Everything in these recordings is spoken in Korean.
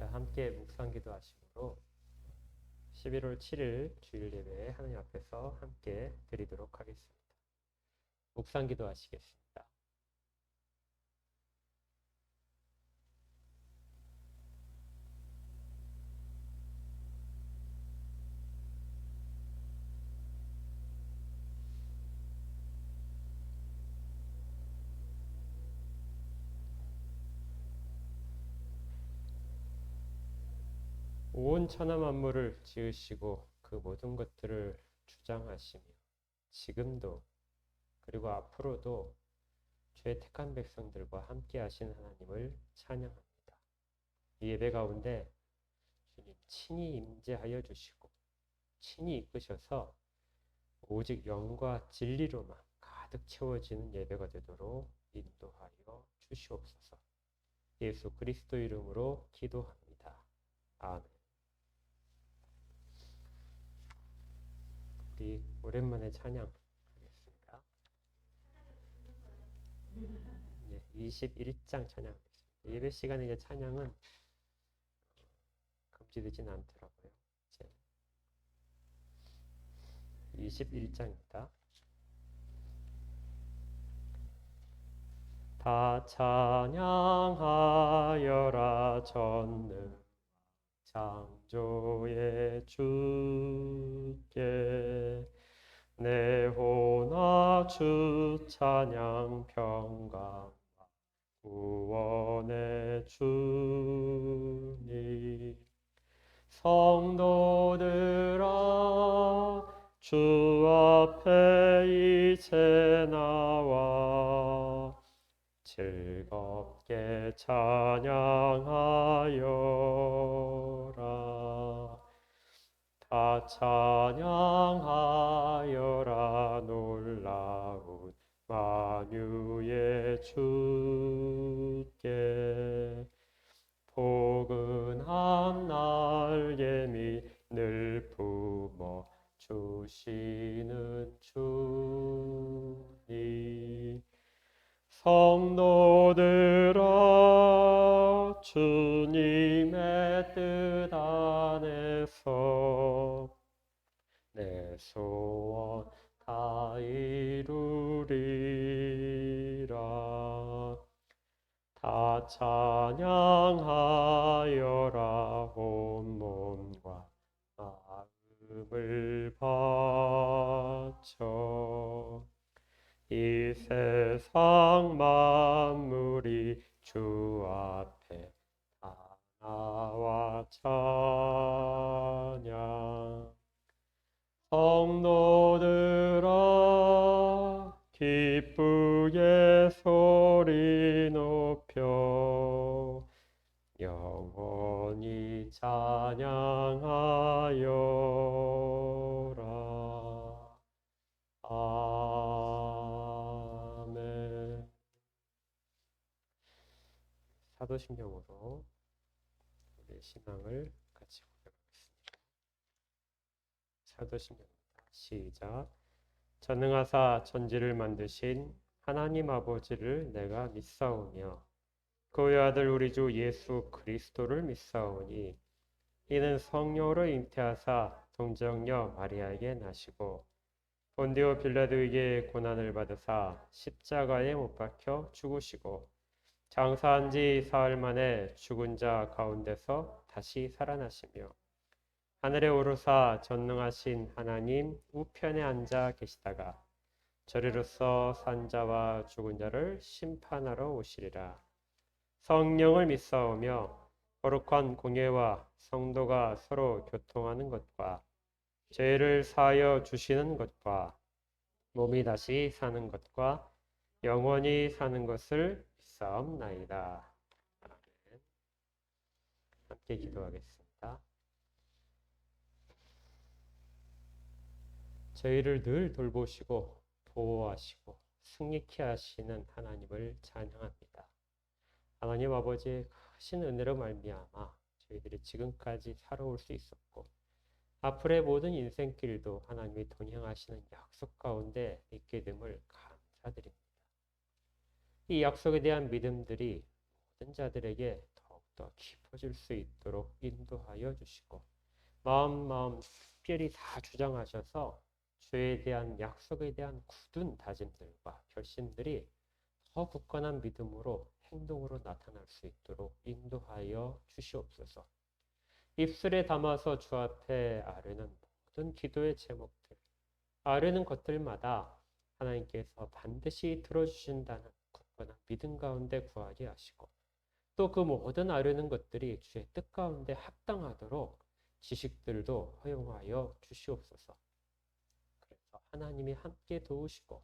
자, 함께 묵상기도 하심으로 11월 7일 주일 예배 하나님 앞에서 함께 드리도록 하겠습니다. 묵상기도 하시겠습니다. 온 천하 만물을 지으시고 그 모든 것들을 주장하시며 지금도 그리고 앞으로도 죄 택한 백성들과 함께 하신 하나님을 찬양합니다. 이 예배 가운데 주님 친히 임재하여 주시고 친히 이끄셔서 오직 영과 진리로만 가득 채워지는 예배가 되도록 인도하여 주시옵소서. 예수 그리스도 이름으로 기도합니다. 아멘. 우리 오랜만에 찬양하겠습니다. 네, 21장 찬양하겠습니다. 예배 시간에 이제 찬양은 금지되진 않더라고요. 이제 21장입니다. 다 찬양하여라 전능 창조의 주께 내 혼아 주 찬양 평강 구원의 주님 성도들아 주 앞에 이제 나와 즐겁게 찬양하여라. 다 찬양하여라. 놀라운 만유의 주께 포근한 날개미 늘 품어 주시는 주님 성도들아 주님의 뜻 안에서 내 소원 다 이루리라. 다 찬양하여라. 온 몸과 마음을 바쳐 이 세상 만물이 주 앞에 다 나와 찬양 성도들아 기쁘게 소리 높여 영원히 찬양하여라. 아멘. 사도신경으로 우리의 신앙을 같이 고백하겠습니다. 사도신경입니다. 시작. 전능하사 천지를 만드신 하나님 아버지를 내가 믿사오며 그의 아들 우리 주 예수 그리스도를 믿사오니 이는 성령으로 잉태하사 동정녀 마리아에게 나시고 본디오 빌라도에게 고난을 받으사 십자가에 못 박혀 죽으시고 장사한 지 사흘 만에 죽은 자 가운데서 다시 살아나시며 하늘에 오르사 전능하신 하나님 우편에 앉아 계시다가 저리로서 산 자와 죽은 자를 심판하러 오시리라. 성령을 믿사오며 거룩한 공예와 성도가 서로 교통하는 것과 죄를 사하여 주시는 것과 몸이 다시 사는 것과 영원히 사는 것을 믿사옵나이다. 아멘. 함께 기도하겠습니다. 저희를 늘 돌보시고 보호하시고 승리케 하시는 하나님을 찬양합니다. 하나님 아버지의 크신 은혜로 말미암아 저희들이 지금까지 살아올 수 있었고 앞으로의 모든 인생길도 하나님이 동행하시는 약속 가운데 있게 됨을 감사드립니다. 이 약속에 대한 믿음들이 모든 자들에게 더욱 더욱더 깊어질 수 있도록 인도하여 주시고 마음 특별히 다 주장하셔서 주에 대한 약속에 대한 굳은 다짐들과 결심들이 더 굳건한 믿음으로 행동으로 나타날 수 있도록 인도하여 주시옵소서. 입술에 담아서 주 앞에 아뢰는 모든 기도의 제목들, 아뢰는 것들마다 하나님께서 반드시 들어주신다는 굳건한 믿음 가운데 구하게 하시고 또 그 모든 아뢰는 것들이 주의 뜻 가운데 합당하도록 지식들도 허용하여 주시옵소서. 그래서 하나님이 함께 도우시고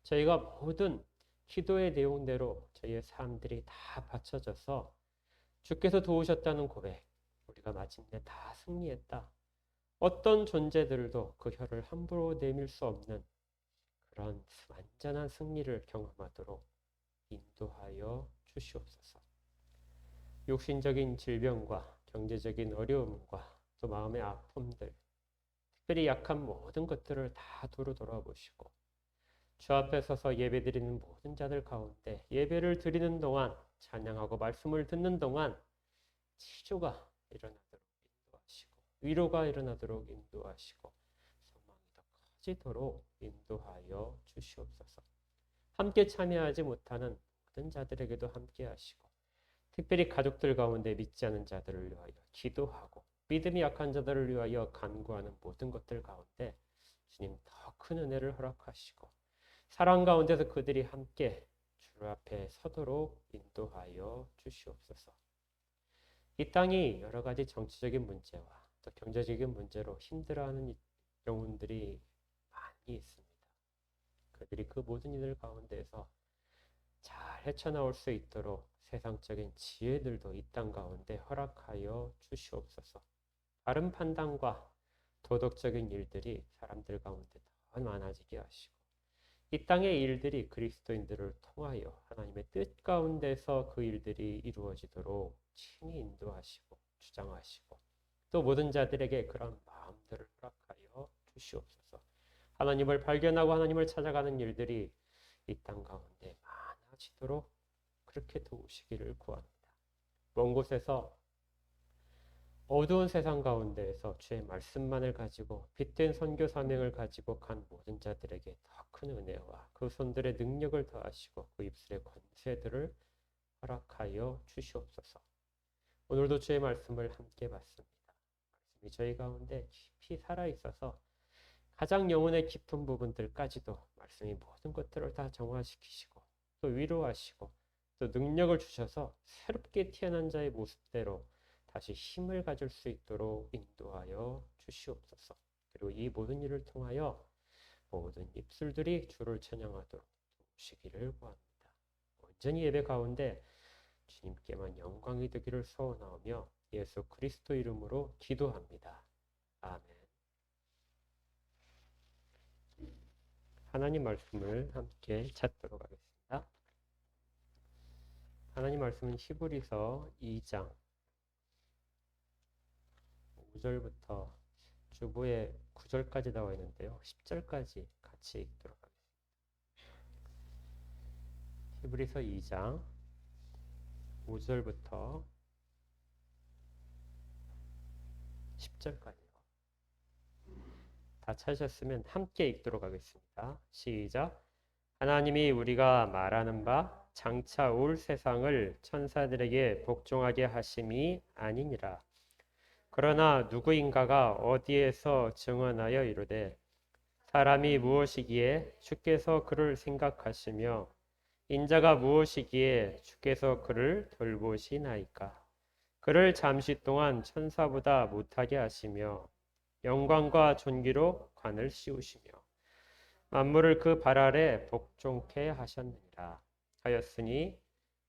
저희가 모든 기도의 내용대로 저희의 삶들이 다 받쳐져서 주께서 도우셨다는 고백, 우리가 마침내 다 승리했다. 어떤 존재들도 그 혀를 함부로 내밀 수 없는 그런 완전한 승리를 경험하도록 인도하여 주시옵소서. 육신적인 질병과 경제적인 어려움과 또 마음의 아픔들, 특별히 약한 모든 것들을 다 두루 돌아보시고 주 앞에 서서 예배드리는 모든 자들 가운데 예배를 드리는 동안 찬양하고 말씀을 듣는 동안 치료가 일어나도록 인도하시고 위로가 일어나도록 인도하시고 소망이 더 커지도록 인도하여 주시옵소서. 함께 참여하지 못하는 모든 자들에게도 함께 하시고 특별히 가족들 가운데 믿지 않은 자들을 위하여 기도하고 믿음이 약한 자들을 위하여 간구하는 모든 것들 가운데 주님 더 큰 은혜를 허락하시고 사랑 가운데서 그들이 함께 주 앞에 서도록 인도하여 주시옵소서. 이 땅이 여러 가지 정치적인 문제와 또 경제적인 문제로 힘들어하는 영혼들이 많이 있습니다. 그들이 그 모든 이들 가운데에서 잘 헤쳐나올 수 있도록 세상적인 지혜들도 이 땅 가운데 허락하여 주시옵소서. 바른 판단과 도덕적인 일들이 사람들 가운데 더 많아지게 하시고 이 땅의 일들이 그리스도인들을 통하여 하나님의 뜻 가운데서 그 일들이 이루어지도록 친히 인도하시고 주장하시고 또 모든 자들에게 그런 마음들을 허락하여 주시옵소서. 하나님을 발견하고 하나님을 찾아가는 일들이 이 땅 가운데 많아지도록 그렇게 도우시기를 구합니다. 먼 곳에서 어두운 세상 가운데에서 주의 말씀만을 가지고 빛된 선교 사명을 가지고 간 모든 자들에게 더 큰 은혜와 그 손들의 능력을 더하시고 그 입술의 권세들을 허락하여 주시옵소서. 오늘도 주의 말씀을 함께 받습니다. 말씀이 저희 가운데 깊이 살아있어서 가장 영혼의 깊은 부분들까지도 말씀이 모든 것들을 다 정화시키시고 또 위로하시고 또 능력을 주셔서 새롭게 태어난 자의 모습대로 다시 힘을 가질 수 있도록 인도하여 주시옵소서. 그리고 이 모든 일을 통하여 모든 입술들이 주를 찬양하도록 도우시기를 구합니다. 온전히 예배 가운데 주님께만 영광이 되기를 소원하오며 예수 그리스도 이름으로 기도합니다. 아멘. 하나님 말씀을 함께 찾도록 하겠습니다. 하나님 말씀은 히브리서 2장 5절부터 주보에 9절까지 나와 있는데요. 10절까지 같이 읽도록 하겠습니다. 히브리서 2장 5절부터 10절까지요. 다 찾으셨으면 함께 읽도록 하겠습니다. 시작. 하나님이 우리가 말하는 바 장차 올 세상을 천사들에게 복종하게 하심이 아니니라. 그러나 누구인가가 어디에서 증언하여 이르되 사람이 무엇이기에 주께서 그를 생각하시며 인자가 무엇이기에 주께서 그를 돌보시나이까. 그를 잠시 동안 천사보다 못하게 하시며 영광과 존귀로 관을 씌우시며 만물을 그 발 아래 복종케 하셨느니라 하였으니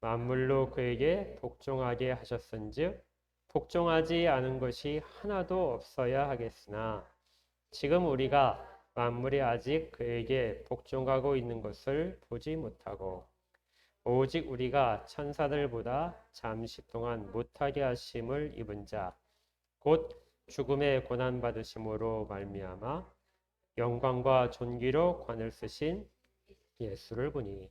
만물로 그에게 복종하게 하셨은즉 복종하지 않은 것이 하나도 없어야 하겠으나 지금 우리가 만물이 아직 그에게 복종하고 있는 것을 보지 못하고 오직 우리가 천사들보다 잠시 동안 못하게 하심을 입은 자 곧 죽음의 고난 받으심으로 말미암아 영광과 존귀로 관을 쓰신 예수를 보니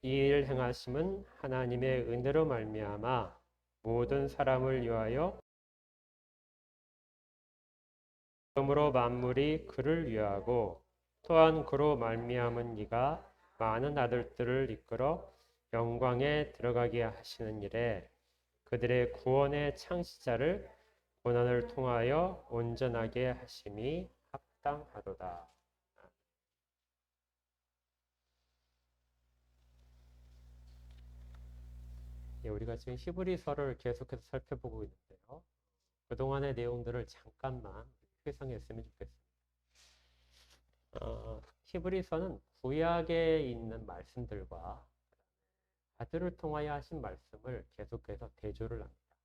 이 일 행하심은 하나님의 은혜로 말미암아 모든 사람을 위하여 그러므로 만물이 그를 위하고 또한 그로 말미암은 이가 많은 아들들을 이끌어 영광에 들어가게 하시는 일에 그들의 구원의 창시자를 고난을 통하여 온전하게 하심이 합당하도다. 예, 우리가 지금 히브리서를 계속해서 살펴보고 있는데요. 그동안의 내용들을 잠깐만 회상했으면 좋겠습니다. 히브리서는 구약에 있는 말씀들과 아들을 통하여 하신 말씀을 계속해서 대조를 합니다.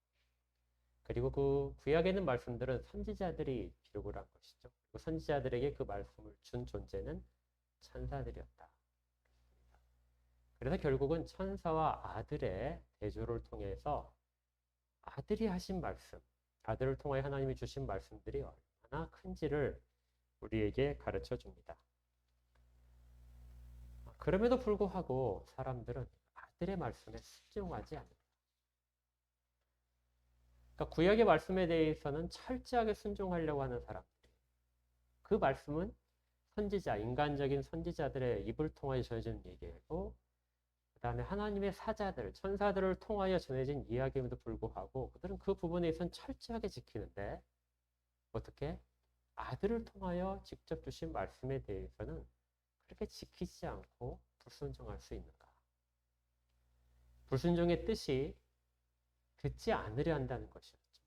그리고 그 구약에 있는 말씀들은 선지자들이 기록을 한 것이죠. 그 선지자들에게 그 말씀을 준 존재는 천사들이었다. 그래서 결국은 천사와 아들의 대조를 통해서 아들이 하신 말씀, 아들을 통하여 하나님이 주신 말씀들이 얼마나 큰지를 우리에게 가르쳐 줍니다. 그럼에도 불구하고 사람들은 아들의 말씀에 순종하지 않는다. 그러니까 구약의 말씀에 대해서는 철저하게 순종하려고 하는 사람들이 그 말씀은 선지자, 인간적인 선지자들의 입을 통하여 전해진 얘기고 그 다음에 하나님의 사자들, 천사들을 통하여 전해진 이야기임에도 불구하고 그들은 그 부분에 있어서는 철저하게 지키는데 어떻게? 아들을 통하여 직접 주신 말씀에 대해서는 그렇게 지키지 않고 불순종할 수 있는가? 불순종의 뜻이 듣지 않으려 한다는 것이었죠.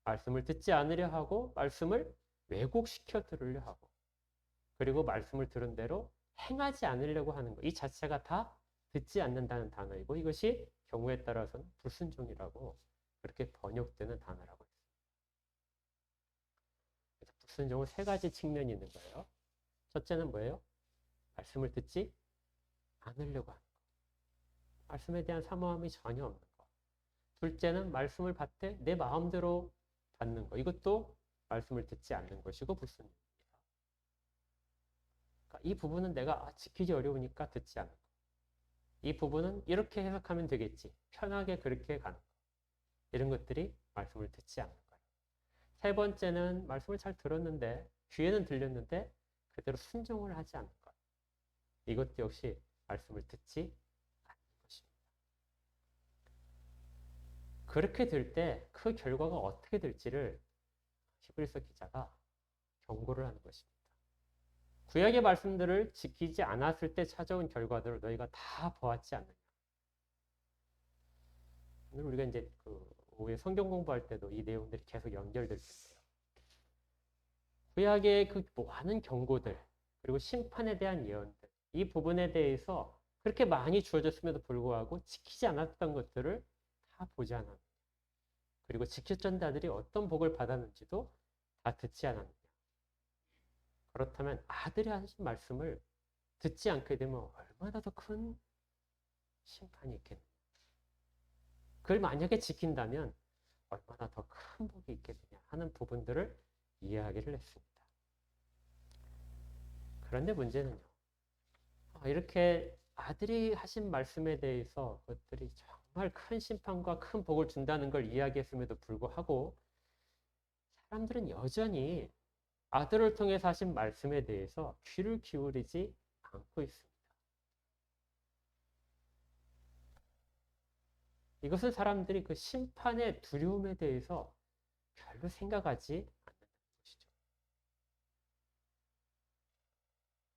말씀을 듣지 않으려 하고 말씀을 왜곡시켜 들으려 하고 그리고 말씀을 들은 대로 행하지 않으려고 하는 것. 이 자체가 다 듣지 않는다는 단어이고 이것이 경우에 따라서는 불순종이라고 그렇게 번역되는 단어라고 했습니다. 그래서 불순종은 세 가지 측면이 있는 거예요. 첫째는 뭐예요? 말씀을 듣지 않으려고 하는 것. 말씀에 대한 사모함이 전혀 없는 것. 둘째는 말씀을 받되 내 마음대로 받는 것. 이것도 말씀을 듣지 않는 것이고 불순종입니다. 그러니까 이 부분은 내가 지키기 어려우니까 듣지 않는 것. 이 부분은 이렇게 해석하면 되겠지. 편하게 그렇게 가는 것. 이런 것들이 말씀을 듣지 않는 거예요. 세 번째는 말씀을 잘 들었는데 귀에는 들렸는데 그대로 순종을 하지 않는 것. 이것도 역시 말씀을 듣지 않는 것입니다. 그렇게 될 때 그 결과가 어떻게 될지를 히브리서 기자가 경고를 하는 것입니다. 구약의 말씀들을 지키지 않았을 때 찾아온 결과들을 너희가 다 보았지 않느냐. 오늘 우리가 이제 그 오후에 성경 공부할 때도 이 내용들이 계속 연결될 텐데요. 구약의 그 많은 경고들 그리고 심판에 대한 예언들 이 부분에 대해서 그렇게 많이 주어졌음에도 불구하고 지키지 않았던 것들을 다 보지 않았느냐. 그리고 지켰던 자들이 어떤 복을 받았는지도 다 듣지 않았느냐. 그렇다면 아들이 하신 말씀을 듣지 않게 되면 얼마나 더 큰 심판이 있겠느냐. 그걸 만약에 지킨다면 얼마나 더 큰 복이 있겠느냐 하는 부분들을 이야기를 했습니다. 그런데 문제는요. 이렇게 아들이 하신 말씀에 대해서 그것들이 정말 큰 심판과 큰 복을 준다는 걸 이야기했음에도 불구하고 사람들은 여전히 아들을 통해서 하신 말씀에 대해서 귀를 기울이지 않고 있습니다. 이것은 사람들이 그 심판의 두려움에 대해서 별로 생각하지 않는 것이죠.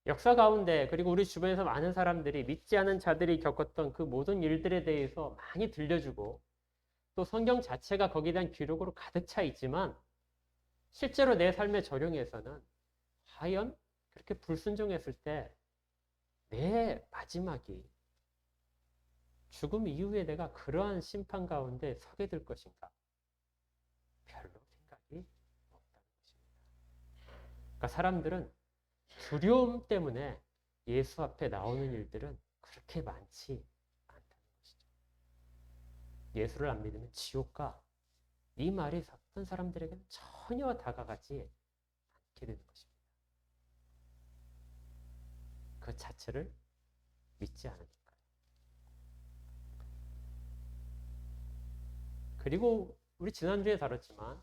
역사 가운데 그리고 우리 주변에서 많은 사람들이 믿지 않은 자들이 겪었던 그 모든 일들에 대해서 많이 들려주고 또 성경 자체가 거기에 대한 기록으로 가득 차 있지만 실제로 내 삶의 적용에서는 과연 그렇게 불순종했을 때 내 마지막이 죽음 이후에 내가 그러한 심판 가운데 서게 될 것인가? 별로 생각이 없다는 것입니다. 그러니까 사람들은 두려움 때문에 예수 앞에 나오는 일들은 그렇게 많지 않다는 것이죠. 예수를 안 믿으면 지옥가 이 말이 어떤 사람들에게는 전혀 다가가지 않게 되는 것입니다. 그 자체를 믿지 않으니까요. 그리고 우리 지난주에 다뤘지만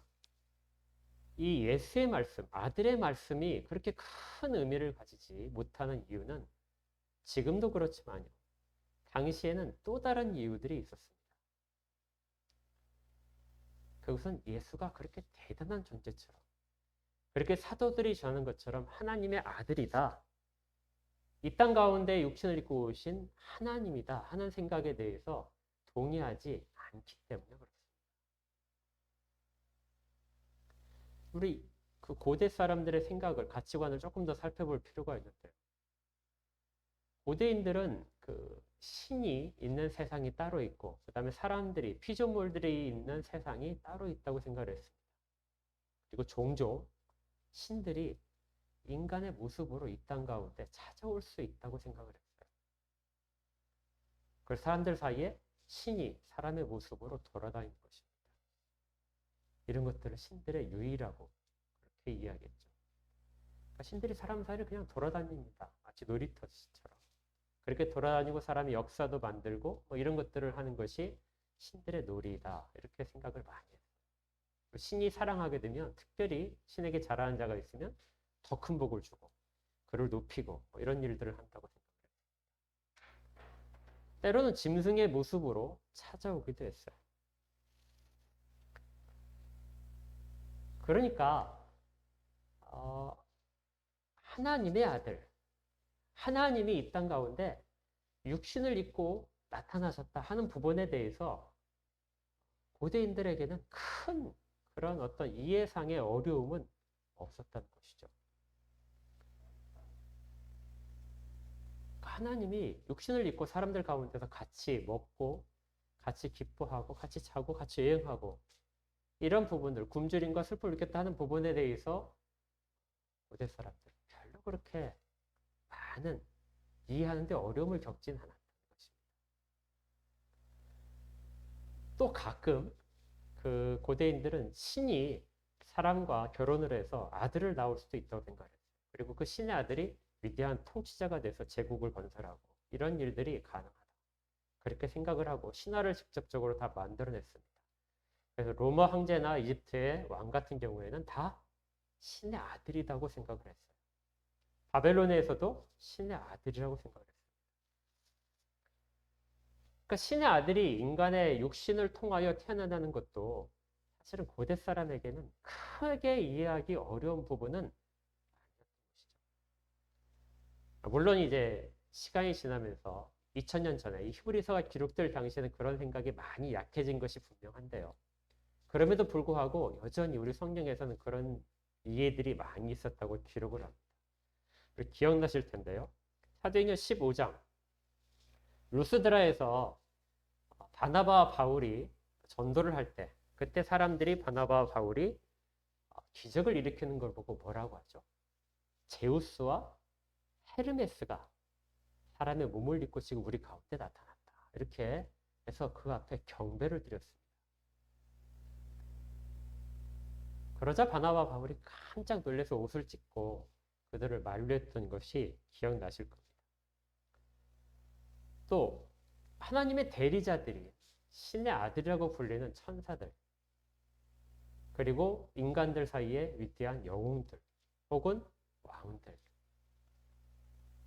이 예수의 말씀, 아들의 말씀이 그렇게 큰 의미를 가지지 못하는 이유는 지금도 그렇지만요. 당시에는 또 다른 이유들이 있었습니다. 그것은 예수가 그렇게 대단한 존재처럼, 그렇게 사도들이 전하는 것처럼 하나님의 아들이다. 이 땅 가운데 육신을 입고 오신 하나님이다 하는 생각에 대해서 동의하지 않기 때문에 그렇습니다. 우리 그 고대 사람들의 생각을, 가치관을 조금 더 살펴볼 필요가 있는데요. 고대인들은 그 신이 있는 세상이 따로 있고, 그 다음에 사람들이, 피조물들이 있는 세상이 따로 있다고 생각을 했습니다. 그리고 종종 신들이 인간의 모습으로 이 땅 가운데 찾아올 수 있다고 생각을 했어요. 그래서 사람들 사이에 신이 사람의 모습으로 돌아다니는 것입니다. 이런 것들을 신들의 유의라고 그렇게 이야기했죠. 그러니까 신들이 사람 사이를 그냥 돌아다닙니다. 마치 놀이터처럼. 그렇게 돌아다니고 사람이 역사도 만들고 뭐 이런 것들을 하는 것이 신들의 놀이다. 이렇게 생각을 많이 했어요. 신이 사랑하게 되면, 특별히 신에게 잘하는 자가 있으면 더 큰 복을 주고 그를 높이고 뭐 이런 일들을 한다고 생각해요. 때로는 짐승의 모습으로 찾아오기도 했어요. 그러니까 하나님의 아들, 하나님이 이 땅 가운데 육신을 입고 나타나셨다 하는 부분에 대해서 고대인들에게는 큰 그런 어떤 이해상의 어려움은 없었다는 것이죠. 하나님이 육신을 입고 사람들 가운데서 같이 먹고, 같이 기뻐하고, 같이 자고, 같이 여행하고, 이런 부분들, 굶주림과 슬픔을 느꼈다 하는 부분에 대해서 고대 사람들 별로 그렇게 많은 이해하는데 어려움을 겪진 않았다는 것입니다. 또 가끔 그 고대인들은 신이 사람과 결혼을 해서 아들을 낳을 수도 있다고 생각했어요. 그리고 그 신의 아들이 위대한 통치자가 돼서 제국을 건설하고 이런 일들이 가능하다. 그렇게 생각을 하고 신화를 직접적으로 다 만들어냈습니다. 그래서 로마 황제나 이집트의 왕 같은 경우에는 다 신의 아들이라고 생각을 했어요. 바벨론에서도 신의 아들이라고 생각을 했어요. 그러니까 신의 아들이 인간의 육신을 통하여 태어난다는 것도 사실은 고대 사람에게는 크게 이해하기 어려운 부분은 아니었던 것이죠. 물론 이제 시간이 지나면서 2000년 전에 이 히브리서가 기록될 당시에는 그런 생각이 많이 약해진 것이 분명한데요. 그럼에도 불구하고 여전히 우리 성경에서는 그런 이해들이 많이 있었다고 기록을 합니다. 기억나실 텐데요. 사도행전 15장 루스드라에서 바나바와 바울이 전도를 할 때, 그때 사람들이 바나바와 바울이 기적을 일으키는 걸 보고 뭐라고 하죠? 제우스와 헤르메스가 사람의 몸을 입고 지금 우리 가운데 나타났다. 이렇게 해서 그 앞에 경배를 드렸습니다. 그러자 바나바와 바울이 깜짝 놀라서 옷을 찢고 그들을 만류했던 것이 기억나실 겁니다. 또 하나님의 대리자들이 신의 아들이라고 불리는 천사들, 그리고 인간들 사이에 위대한 영웅들 혹은 왕들,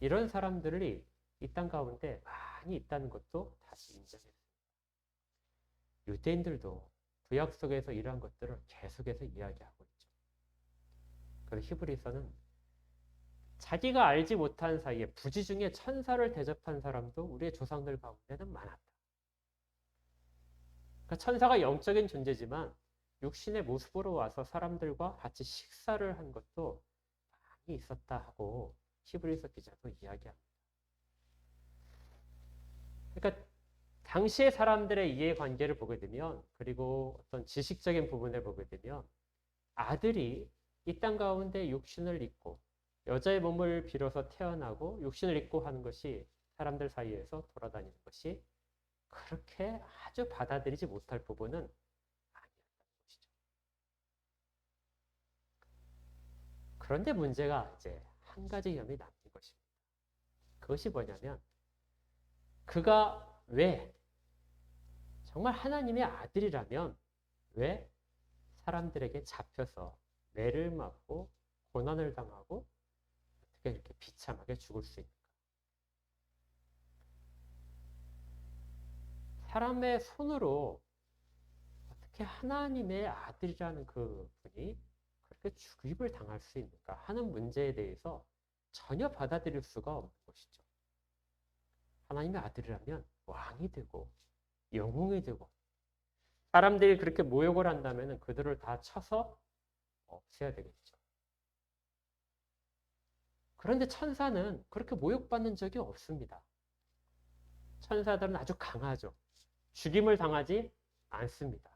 이런 사람들이 이 땅 가운데 많이 있다는 것도 다시 인정했습니다. 유대인들도 구약 속에서 이러한 것들을 계속해서 이야기하고 있죠. 그래서 히브리서는 자기가 알지 못한 사이에 부지 중에 천사를 대접한 사람도 우리의 조상들 가운데는 많았다. 그러니까 천사가 영적인 존재지만 육신의 모습으로 와서 사람들과 같이 식사를 한 것도 많이 있었다 하고 히브리서 기자도 이야기합니다. 그러니까 당시의 사람들의 이해관계를 보게 되면, 그리고 어떤 지식적인 부분을 보게 되면, 아들이 이 땅 가운데 육신을 입고 여자의 몸을 빌어서 태어나고 육신을 입고 하는 것이 사람들 사이에서 돌아다니는 것이 그렇게 아주 받아들이지 못할 부분은 아니었다는 것이죠. 그런데 문제가 이제 한 가지 점이 남는 것입니다. 그것이 뭐냐면, 그가 왜 정말 하나님의 아들이라면 왜 사람들에게 잡혀서 매를 맞고 고난을 당하고 어떻게 이렇게 비참하게 죽을 수 있는가? 사람의 손으로 어떻게 하나님의 아들이라는 그 분이 그렇게 죽임을 당할 수 있는가 하는 문제에 대해서 전혀 받아들일 수가 없는 것이죠. 하나님의 아들이라면 왕이 되고 영웅이 되고 사람들이 그렇게 모욕을 한다면 그들을 다 쳐서 없애야 되겠죠. 그런데 천사는 그렇게 모욕받는 적이 없습니다. 천사들은 아주 강하죠. 죽임을 당하지 않습니다.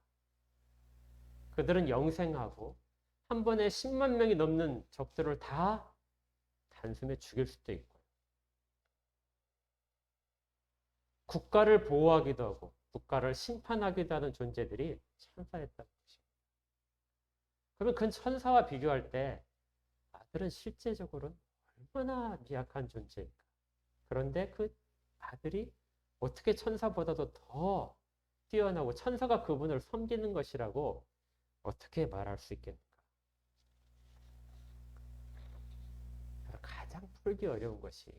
그들은 영생하고 한 번에 10만 명이 넘는 적들을 다 단숨에 죽일 수도 있고요. 국가를 보호하기도 하고 국가를 심판하기도 하는 존재들이 천사였다는 것입니다. 그러면 그 천사와 비교할 때 아들은 실제적으로는 얼마나 미약한 존재일까? 그런데 그 아들이 어떻게 천사보다도 더 뛰어나고 천사가 그분을 섬기는 것이라고 어떻게 말할 수 있겠는가? 가장 풀기 어려운 것이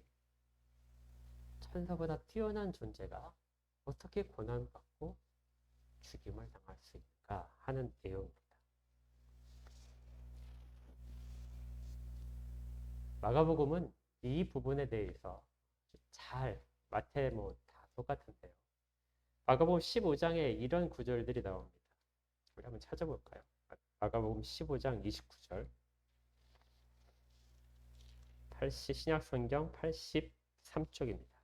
천사보다 뛰어난 존재가 어떻게 고난받고 죽임을 당할 수 있는가 하는 내용입니다. 마가복음은 이 부분에 대해서 잘 마태 다 똑같은데요. 마가복음 15장에 이런 구절들이 나옵니다. 우리 한번 찾아볼까요? 마가복음 15장 29절. 신약성경 83쪽입니다.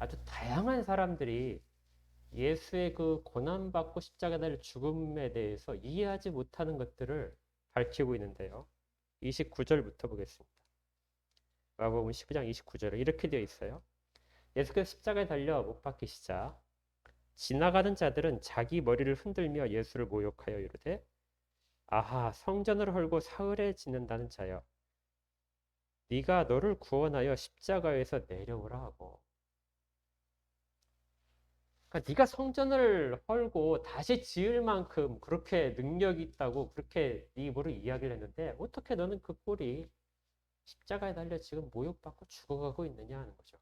아주 다양한 사람들이 예수의 그 고난받고 십자가에 달릴 죽음에 대해서 이해하지 못하는 것들을 밝히고 있는데요. 29절부터 보겠습니다. 마가복음 19장 29절에 이렇게 되어 있어요. 예수께서 십자가에 달려 못 박히시자 지나가는 자들은 자기 머리를 흔들며 예수를 모욕하여 이르되 아하 성전을 헐고 사흘에 짓는다는 자여 네가 너를 구원하여 십자가에서 내려오라 하고 그러니까 네가 성전을 헐고 다시 지을 만큼 그렇게 능력이 있다고 그렇게 네 입으로 이야기를 했는데 어떻게 너는 그 꼴이 십자가에 달려 지금 모욕받고 죽어가고 있느냐 하는 거죠.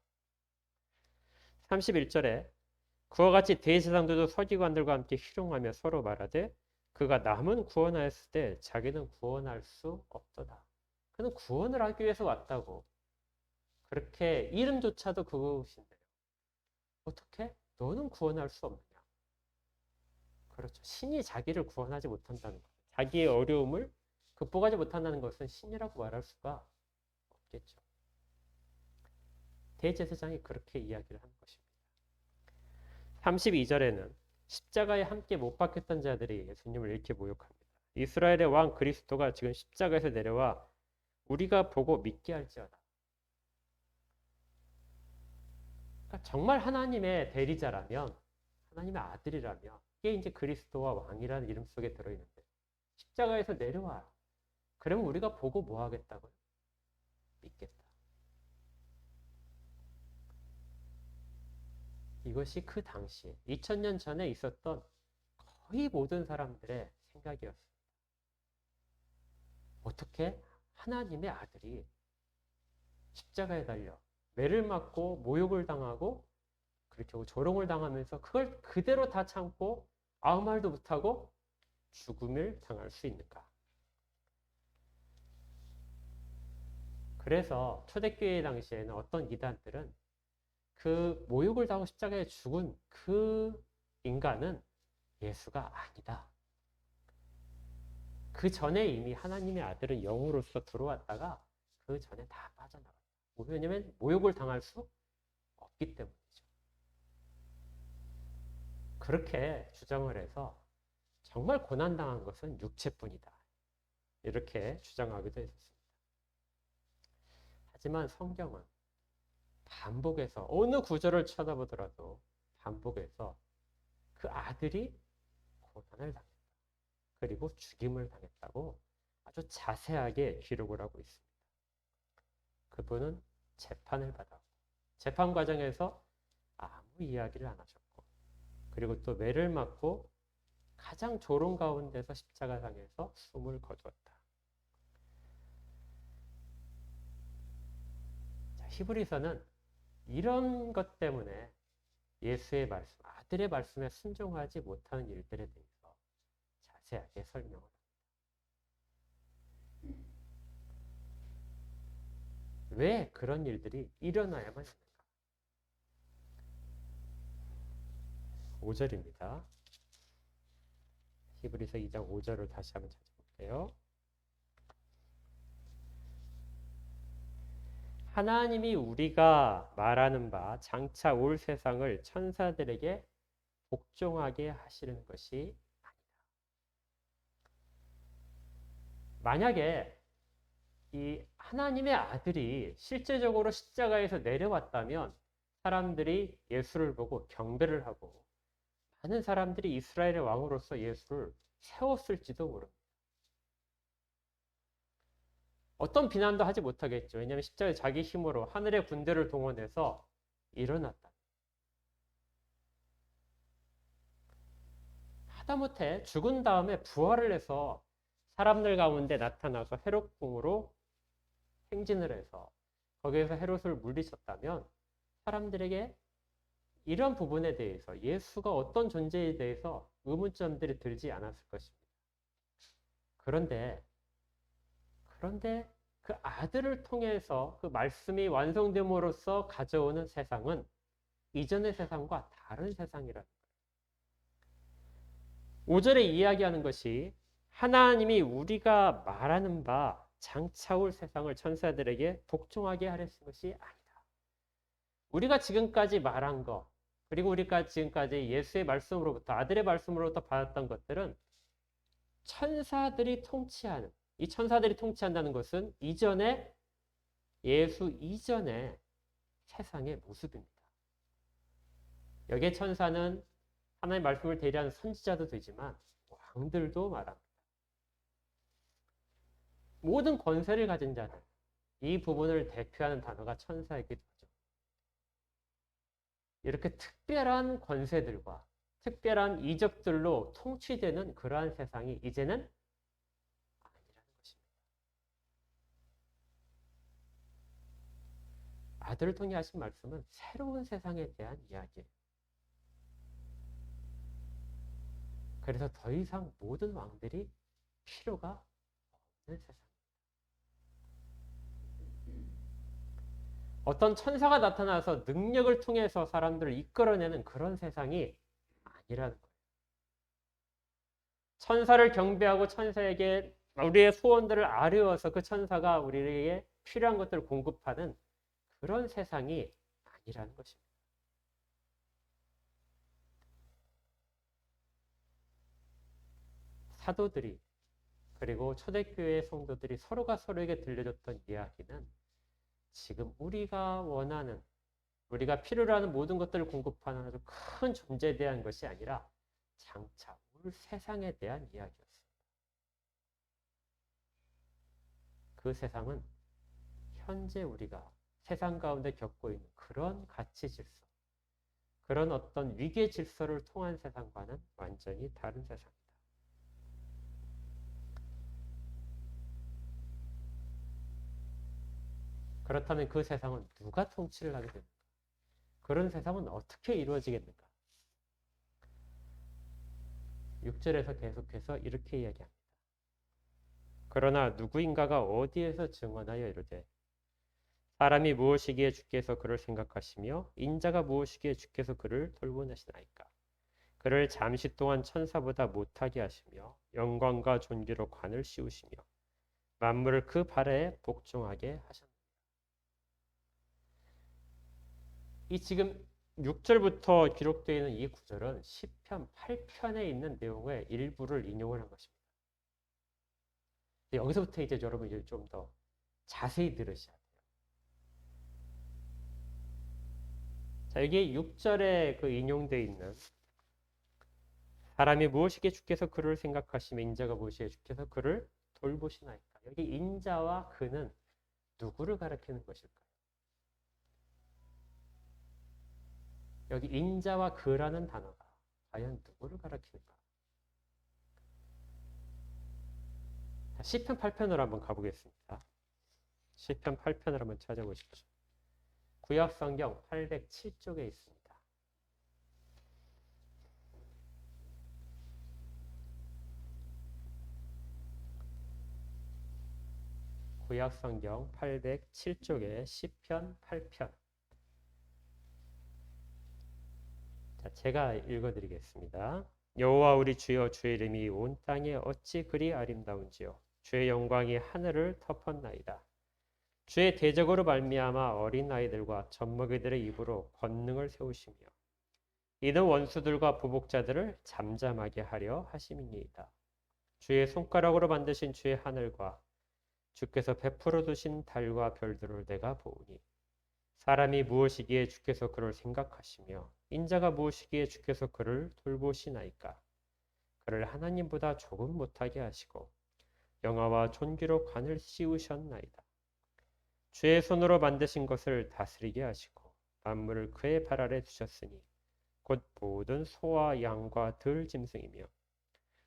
31절에 그와 같이 대제사장들도 서기관들과 함께 희롱하며 서로 말하되 그가 남은 구원하였을 때 자기는 구원할 수 없도다. 그는 구원을 하기 위해서 왔다고 그렇게 이름조차도 그것인데요. 어떻게? 너는 구원할 수 없느냐? 그렇죠. 신이 자기를 구원하지 못한다는 것. 자기의 어려움을 극복하지 못한다는 것은 신이라고 말할 수가 없겠죠. 대제사장이 그렇게 이야기를 하는 것입니다. 32절에는 십자가에 함께 못 박혔던 자들이 예수님을 이렇게 모욕합니다. 이스라엘의 왕 그리스도가 지금 십자가에서 내려와 우리가 보고 믿게 할지어다. 그러니까 정말 하나님의 대리자라면 하나님의 아들이라면 이게 이제 그리스도와 왕이라는 이름 속에 들어있는데 십자가에서 내려와. 그러면 우리가 보고 뭐 하겠다고요? 믿겠다. 이것이 그 당시에 2000년 전에 있었던 거의 모든 사람들의 생각이었습니다. 어떻게 하나님의 아들이 십자가에 달려 매를 맞고 모욕을 당하고 그렇게 조롱을 당하면서 그걸 그대로 다 참고 아무 말도 못하고 죽음을 당할 수 있는가? 그래서 초대교회 당시에는 어떤 이단들은 그 모욕을 당하고 십자가에 죽은 그 인간은 예수가 아니다. 그 전에 이미 하나님의 아들은 영으로서 들어왔다가 그 전에 다 빠져나갔다. 왜냐하면 모욕을 당할 수 없기 때문이죠. 그렇게 주장을 해서 정말 고난당한 것은 육체뿐이다. 이렇게 주장하기도 했었습니다. 하지만 성경은 반복해서 어느 구절을 쳐다보더라도 반복해서 그 아들이 고난을 당했다. 그리고 죽임을 당했다고 아주 자세하게 기록을 하고 있습니다. 그분은 재판을 받았고 재판 과정에서 아무 이야기를 안 하셨고 그리고 또 매를 맞고 가장 조롱 가운데서 십자가상에서 숨을 거두었다. 자, 히브리서는 이런 것 때문에 예수의 말씀, 아들의 말씀에 순종하지 못하는 일들에 대해서 자세하게 설명을 합니다. 왜 그런 일들이 일어나야만 하는가? 5절입니다. 히브리서 2장 5절을 다시 한번 찾아볼게요. 하나님이 우리가 말하는 바 장차 올 세상을 천사들에게 복종하게 하시는 것이 아니다. 만약에 이 하나님의 아들이 실제적으로 십자가에서 내려왔다면 사람들이 예수를 보고 경배를 하고 많은 사람들이 이스라엘의 왕으로서 예수를 세웠을지도 모릅니다. 어떤 비난도 하지 못하겠죠. 왜냐하면 십자가에 자기 힘으로 하늘의 군대를 동원해서 일어났다. 하다못해 죽은 다음에 부활을 해서 사람들 가운데 나타나서 헤롯 궁으로 행진을 해서 거기에서 헤롯을 물리쳤다면 사람들에게 이런 부분에 대해서 예수가 어떤 존재에 대해서 의문점들이 들지 않았을 것입니다. 그런데 그 아들을 통해서 그 말씀이 완성됨으로써 가져오는 세상은 이전의 세상과 다른 세상이라는 거예요. 5절에 이야기하는 것이 하나님이 우리가 말하는 바 장차 올 세상을 천사들에게 복종하게 하려는 것이 아니다. 우리가 지금까지 말한 것, 그리고 우리가 지금까지 예수의 말씀으로부터 아들의 말씀으로부터 받았던 것들은 천사들이 통치하는, 이 천사들이 통치한다는 것은 이전에 예수 이전의 세상의 모습입니다. 여기에 천사는 하나님의 말씀을 대리하는 선지자도 되지만 왕들도 말합니다. 모든 권세를 가진 자들, 이 부분을 대표하는 단어가 천사이기도 하죠. 이렇게 특별한 권세들과 특별한 이적들로 통치되는 그러한 세상이 이제는 아니라는 것입니다. 아들을 통해 하신 말씀은 새로운 세상에 대한 이야기예요. 그래서 더 이상 모든 왕들이 필요가 없는 세상. 어떤 천사가 나타나서 능력을 통해서 사람들을 이끌어내는 그런 세상이 아니라는 거예요. 천사를 경배하고 천사에게 우리의 소원들을 아뢰어서 그 천사가 우리에게 필요한 것들을 공급하는 그런 세상이 아니라는 것입니다. 사도들이 그리고 초대교회의 성도들이 서로가 서로에게 들려줬던 이야기는 지금 우리가 원하는, 우리가 필요로 하는 모든 것들을 공급하는 아주 큰 존재에 대한 것이 아니라 장차 올 세상에 대한 이야기였습니다. 그 세상은 현재 우리가 세상 가운데 겪고 있는 그런 가치 질서, 그런 어떤 위계 질서를 통한 세상과는 완전히 다른 세상입니다. 그렇다면 그 세상은 누가 통치를 하게 됩니까? 그런 세상은 어떻게 이루어지겠는가? 6절에서 계속해서 이렇게 이야기합니다. 그러나 누구인가가 어디에서 증언하여 이르되 사람이 무엇이기에 주께서 그를 생각하시며 인자가 무엇이기에 주께서 그를 돌보내시나이까? 그를 잠시 동안 천사보다 못하게 하시며 영광과 존귀로 관을 씌우시며 만물을 그 발에 복종하게 하셨나이까? 이 지금 6절부터 기록되어 있는 이 구절은 시편 8편에 있는 내용의 일부를 인용을 한 것입니다. 여기서부터 이제 여러분 좀 더 자세히 들으셔야 돼요. 자, 여기 6절에 그 인용되어 있는 사람이 무엇이기에 주께서 그를 생각하시며 인자가 무엇이기에 주께서 그를 돌보시나이까. 여기 인자와 그는 누구를 가리키는 것일까요? 여기 인자와 그라는 단어가 과연 누구를 가리키는가? 자, 시편 8편으로 한번 가보겠습니다. 시편 8편을 한번 찾아보십시오. 구약 성경 807쪽에 있습니다. 구약 성경 807쪽에 시편 8편. 자, 제가 읽어드리겠습니다. 여호와 우리 주여, 주의 이름이 온 땅에 어찌 그리 아름다운지요. 주의 영광이 하늘을 덮었나이다. 주의 대적으로 말미암아 어린 아이들과 젖먹이들의 입으로 권능을 세우시며 이는 원수들과 보복자들을 잠잠하게 하려 하심이니이다. 주의 손가락으로 만드신 주의 하늘과 주께서 베풀어 두신 달과 별들을 내가 보오니 사람이 무엇이기에 주께서 그를 생각하시며 인자가 무엇이기에 주께서 그를 돌보시나이까. 그를 하나님보다 조금 못하게 하시고 영화와 존귀로 관을 씌우셨나이다. 주의 손으로 만드신 것을 다스리게 하시고 만물을 그의 발 아래 두셨으니 곧 모든 소와 양과 들 짐승이며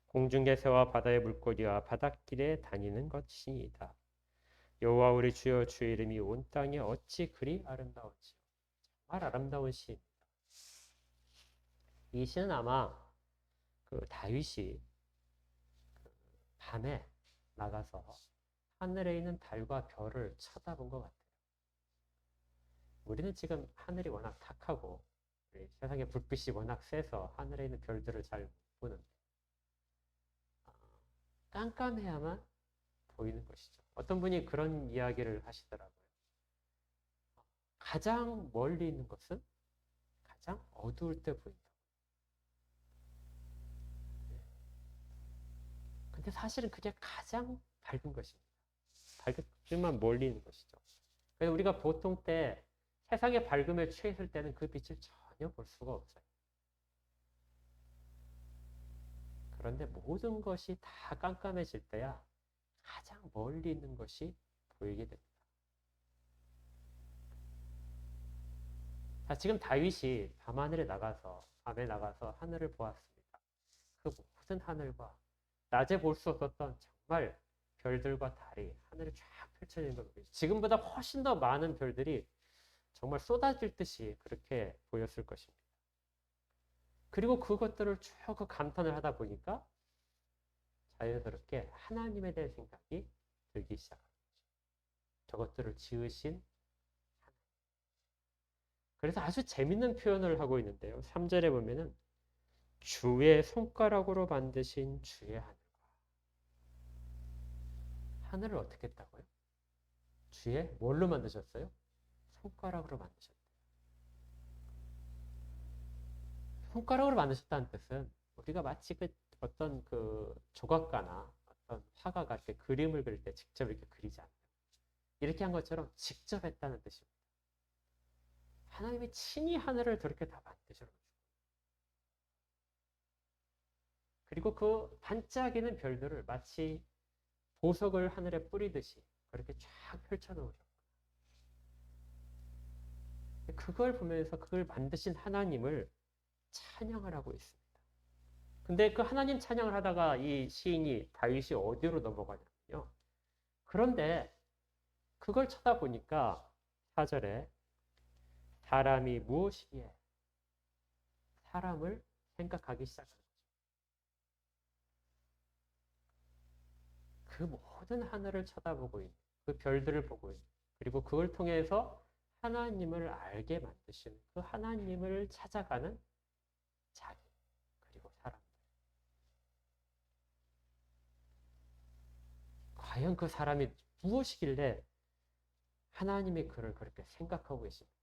공중의 새와 바다의 물고기와 바닷길에 다니는 것이니이다. 여호와 우리 주여, 주의 이름이 온 땅에 어찌 그리 아름다운지. 정말 아름다운 시입니다. 이 시는 아마 그 다윗이 밤에 나가서 하늘에 있는 달과 별을 쳐다본 것 같아요. 우리는 지금 하늘이 워낙 탁하고 세상에 불빛이 워낙 세서 하늘에 있는 별들을 잘 못 보는데 깜깜해야만 보이는 것이죠. 어떤 분이 그런 이야기를 하시더라고요. 가장 멀리 있는 것은 가장 어두울 때 보인다. 근데 사실은 그게 가장 밝은 것입니다. 밝지만 멀리 있는 것이죠. 그래서 우리가 보통 때 세상의 밝음에 취했을 때는 그 빛을 전혀 볼 수가 없어요. 그런데 모든 것이 다 깜깜해질 때야 가장 멀리 있는 것이 보이게 됩니다. 자, 지금 다윗이 밤하늘에 나가서 밤에 나가서 하늘을 보았습니다. 그 모든 하늘과 낮에 볼 수 없었던 정말 별들과 달이 하늘에 쫙 펼쳐지는 걸 보여요. 지금보다 훨씬 더 많은 별들이 정말 쏟아질 듯이 그렇게 보였을 것입니다. 그리고 그것들을 쭉 그 감탄을 하다 보니까 자연스럽게 하나님에 대한 생각이 들기 시작합니다. 저것들을 지으신 하나님. 그래서 아주 재밌는 표현을 하고 있는데요. 3절에 보면은 주의 손가락으로 만드신 주의 하늘과 하늘을 어떻게 했다고요? 주의 뭘로 만드셨어요? 손가락으로 만드셨대요. 손가락으로 만드셨다는 뜻은 우리가 마치 그 어떤 그 조각가나 어떤 화가가 이렇게 그림을 그릴 때 직접 이렇게 그리지 않아요. 이렇게 한 것처럼 직접 했다는 뜻입니다. 하나님이 친히 하늘을 그렇게 다 만드셔. 그리고 그 반짝이는 별들을 마치 보석을 하늘에 뿌리듯이 그렇게 쫙 펼쳐놓으셨고 그걸 보면서 그걸 만드신 하나님을 찬양을 하고 있습니다. 근데 그 하나님 찬양을 하다가 이 시인이 다윗이 어디로 넘어가냐면요. 그런데 그걸 쳐다보니까 4절에 사람이 무엇이기에 사람을 생각하기 시작합니다. 그 모든 하늘을 쳐다보고 있는 그 별들을 보고 있는 그리고 그걸 통해서 하나님을 알게 만드시는 그 하나님을 찾아가는 자기 그리고 사람들. 과연 그 사람이 무엇이길래 하나님이 그를 그렇게 생각하고 계십니까?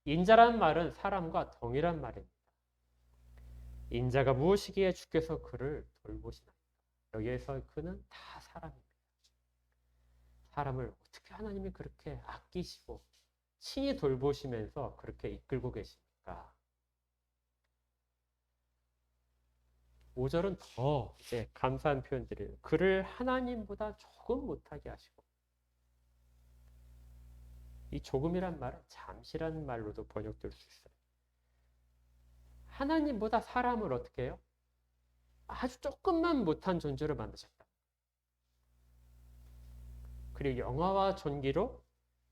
인자란 말은 사람과 동일한 말입니다. 인자가 무엇이기에 주께서 그를 돌보시나이까? 여기에서 그는 다 사람입니다. 사람을 어떻게 하나님이 그렇게 아끼시고 친히 돌보시면서 그렇게 이끌고 계십니까? 5절은 더 이제 감사한 표현들이에요. 그를 하나님보다 조금 못하게 하시고, 이 조금이란 말은 잠시라는 말로도 번역될 수 있어요. 하나님보다 사람을 어떻게 해요? 아주 조금만 못한 존재로 만드셨다. 그리고 영화와 존귀로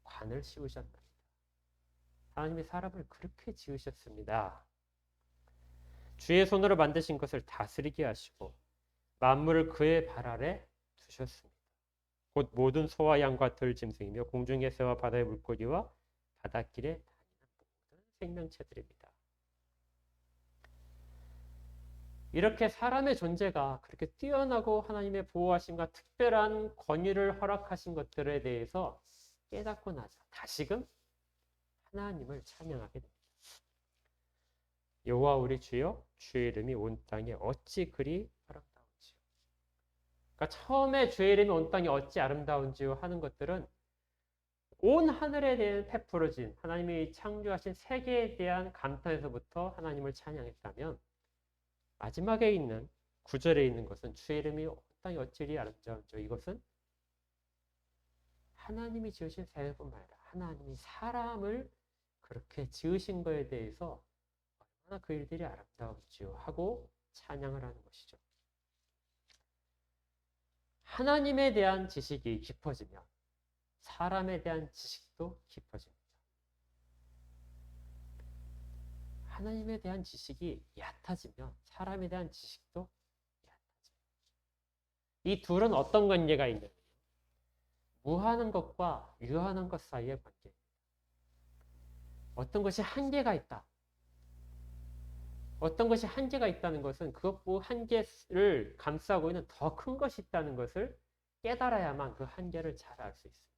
관을 씌우셨다. 하나님이 사람을 그렇게 지으셨습니다. 주의 손으로 만드신 것을 다스리게 하시고 만물을 그의 발 아래 두셨습니다. 곧 모든 소와 양과 들짐승이며 공중의 새와 바다의 물고기와 바닷길에 다니는 모든 생명체들입니다. 이렇게 사람의 존재가 그렇게 뛰어나고 하나님의 보호하심과 특별한 권위를 허락하신 것들에 대해서 깨닫고 나서 다시금 하나님을 찬양하게 됩니다. 여호와 우리 주여, 주의 이름이 온 땅에 어찌 그리 아름다운지요. 그러니까 처음에 주의 이름이 온 땅에 어찌 아름다운지요 하는 것들은 온 하늘에 대한 베풀어진 하나님이 창조하신 세계에 대한 감탄에서부터 하나님을 찬양했다면, 마지막에 있는 9절에 있는 것은 주의 이름이 온 땅에 어찌 그리 아름다운지요. 이것은 하나님이 지으신 세계뿐만 아니라 하나님이 사람을 그렇게 지으신 것에 대해서 얼마나 그 일들이 아름다운지요 하고 찬양을 하는 것이죠. 하나님에 대한 지식이 깊어지면 사람에 대한 지식도 깊어집니다. 하나님에 대한 지식이 얕아지면 사람에 대한 지식도 얕아져요. 이 둘은 어떤 관계가 있느냐? 무한한 것과 유한한 것 사이의 관계입니다. 어떤 것이 한계가 있다. 어떤 것이 한계가 있다는 것은 그것보 한계를 감싸고 있는 더 큰 것이 있다는 것을 깨달아야만 그 한계를 잘 알 수 있습니다.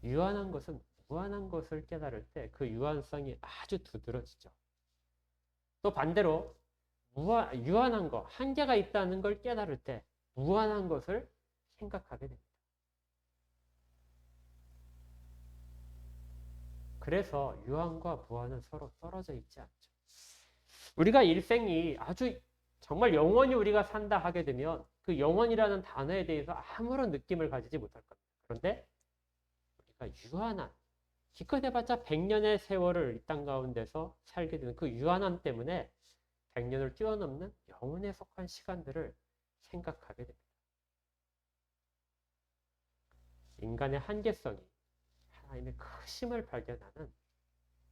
유한한 것은 무한한 것을 깨달을 때 그 유한성이 아주 두드러지죠. 또 반대로 유한한 것, 한계가 있다는 걸 깨달을 때 무한한 것을 생각하게 됩니다. 그래서 유한과 무한은 서로 떨어져 있지 않죠. 우리가 일생이 아주 정말 영원히 우리가 산다 하게 되면 그 영원이라는 단어에 대해서 아무런 느낌을 가지지 못할 겁니다. 그런데 우리가 유한한, 기껏 해봤자 100년의 세월을 이 땅 가운데서 살게 되는 그 유한함 때문에 100년을 뛰어넘는 영혼에 속한 시간들을 생각하게 됩니다. 인간의 한계성이 하나님의 크심을 발견하는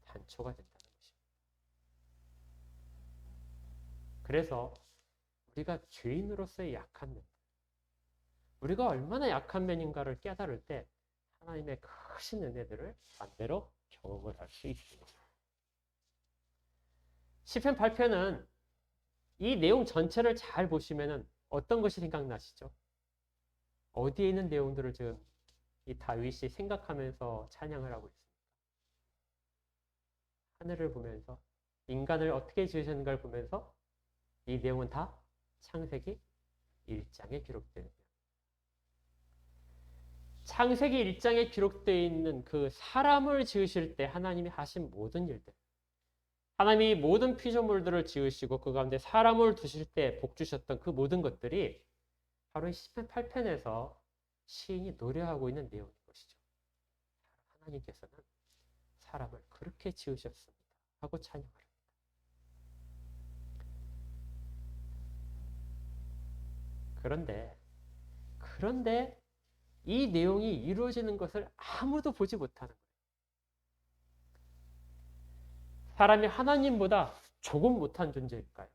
단초가 된다는 것입니다. 그래서 우리가 죄인으로서의 약한 면, 우리가 얼마나 약한 면인가를 깨달을 때 하나님의 크신 은혜들을 반대로 경험을 할 수 있습니다. 시편 8편은 이 내용 전체를 잘 보시면 어떤 것이 생각나시죠? 어디에 있는 내용들을 지금 이 다윗이 생각하면서 찬양을 하고 있습니다. 하늘을 보면서 인간을 어떻게 지으셨는가를 보면서 이 내용은 다 창세기 1장에 기록되어 있습니다. 창세기 1장에 기록되어 있는 그 사람을 지으실 때 하나님이 하신 모든 일들, 하나님이 모든 피조물들을 지으시고 그 가운데 사람을 두실 때 복 주셨던 그 모든 것들이 바로 이 시편 8편에서 시인이 노래하고 있는 내용인 것이죠. 하나님께서는 사람을 그렇게 지으셨습니다 하고 찬양을 합니다. 그런데 이 내용이 이루어지는 것을 아무도 보지 못하는 거예요. 사람이 하나님보다 조금 못한 존재일까요?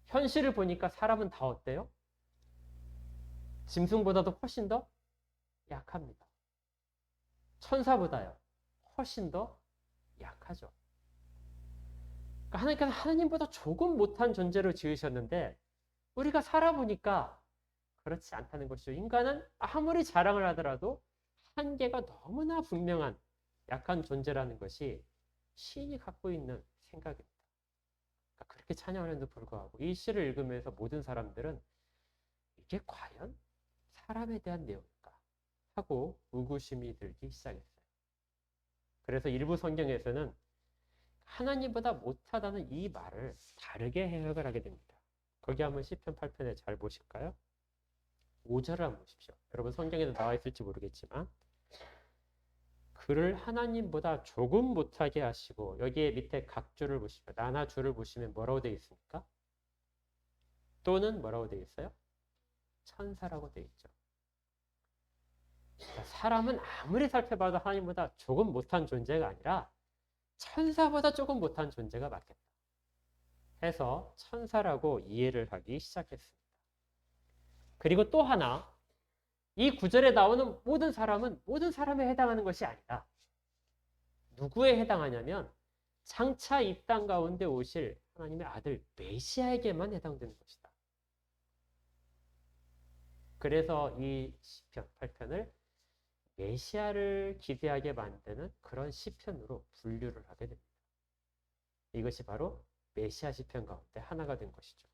현실을 보니까 사람은 다 어때요? 짐승보다도 훨씬 더 약합니다. 천사보다요, 훨씬 더 약하죠. 그러니까 하나님께서 하나님보다 조금 못한 존재로 지으셨는데 우리가 살아보니까 그렇지 않다는 것이죠. 인간은 아무리 자랑을 하더라도 한계가 너무나 분명한 약한 존재라는 것이 시인이 갖고 있는 생각입니다. 그러니까 그렇게 찬양하는데도 불구하고 이 시를 읽으면서 모든 사람들은 이게 과연 사람에 대한 내용일까? 하고 의구심이 들기 시작했어요. 그래서 일부 성경에서는 하나님보다 못하다는 이 말을 다르게 해석을 하게 됩니다. 거기 한번 시편 8편에 잘 보실까요? 5절을 한번 보십시오. 여러분 성경에도 나와 있을지 모르겠지만 그를 하나님보다 조금 못하게 하시고, 여기에 밑에 각 줄을 보시면, 나나 줄을 보시면 뭐라고 되어 있습니까? 또는 뭐라고 되어 있어요? 천사라고 되어 있죠. 사람은 아무리 살펴봐도 하나님보다 조금 못한 존재가 아니라 천사보다 조금 못한 존재가 맞겠다 해서 천사라고 이해를 하기 시작했습니다. 그리고 또 하나, 이 구절에 나오는 모든 사람은 모든 사람에 해당하는 것이 아니라 누구에 해당하냐면 장차 이 땅 가운데 오실 하나님의 아들 메시아에게만 해당되는 것이다. 그래서 이 시편 8편을 메시아를 기대하게 만드는 그런 시편으로 분류를 하게 됩니다. 이것이 바로 메시아 시편 가운데 하나가 된 것이죠.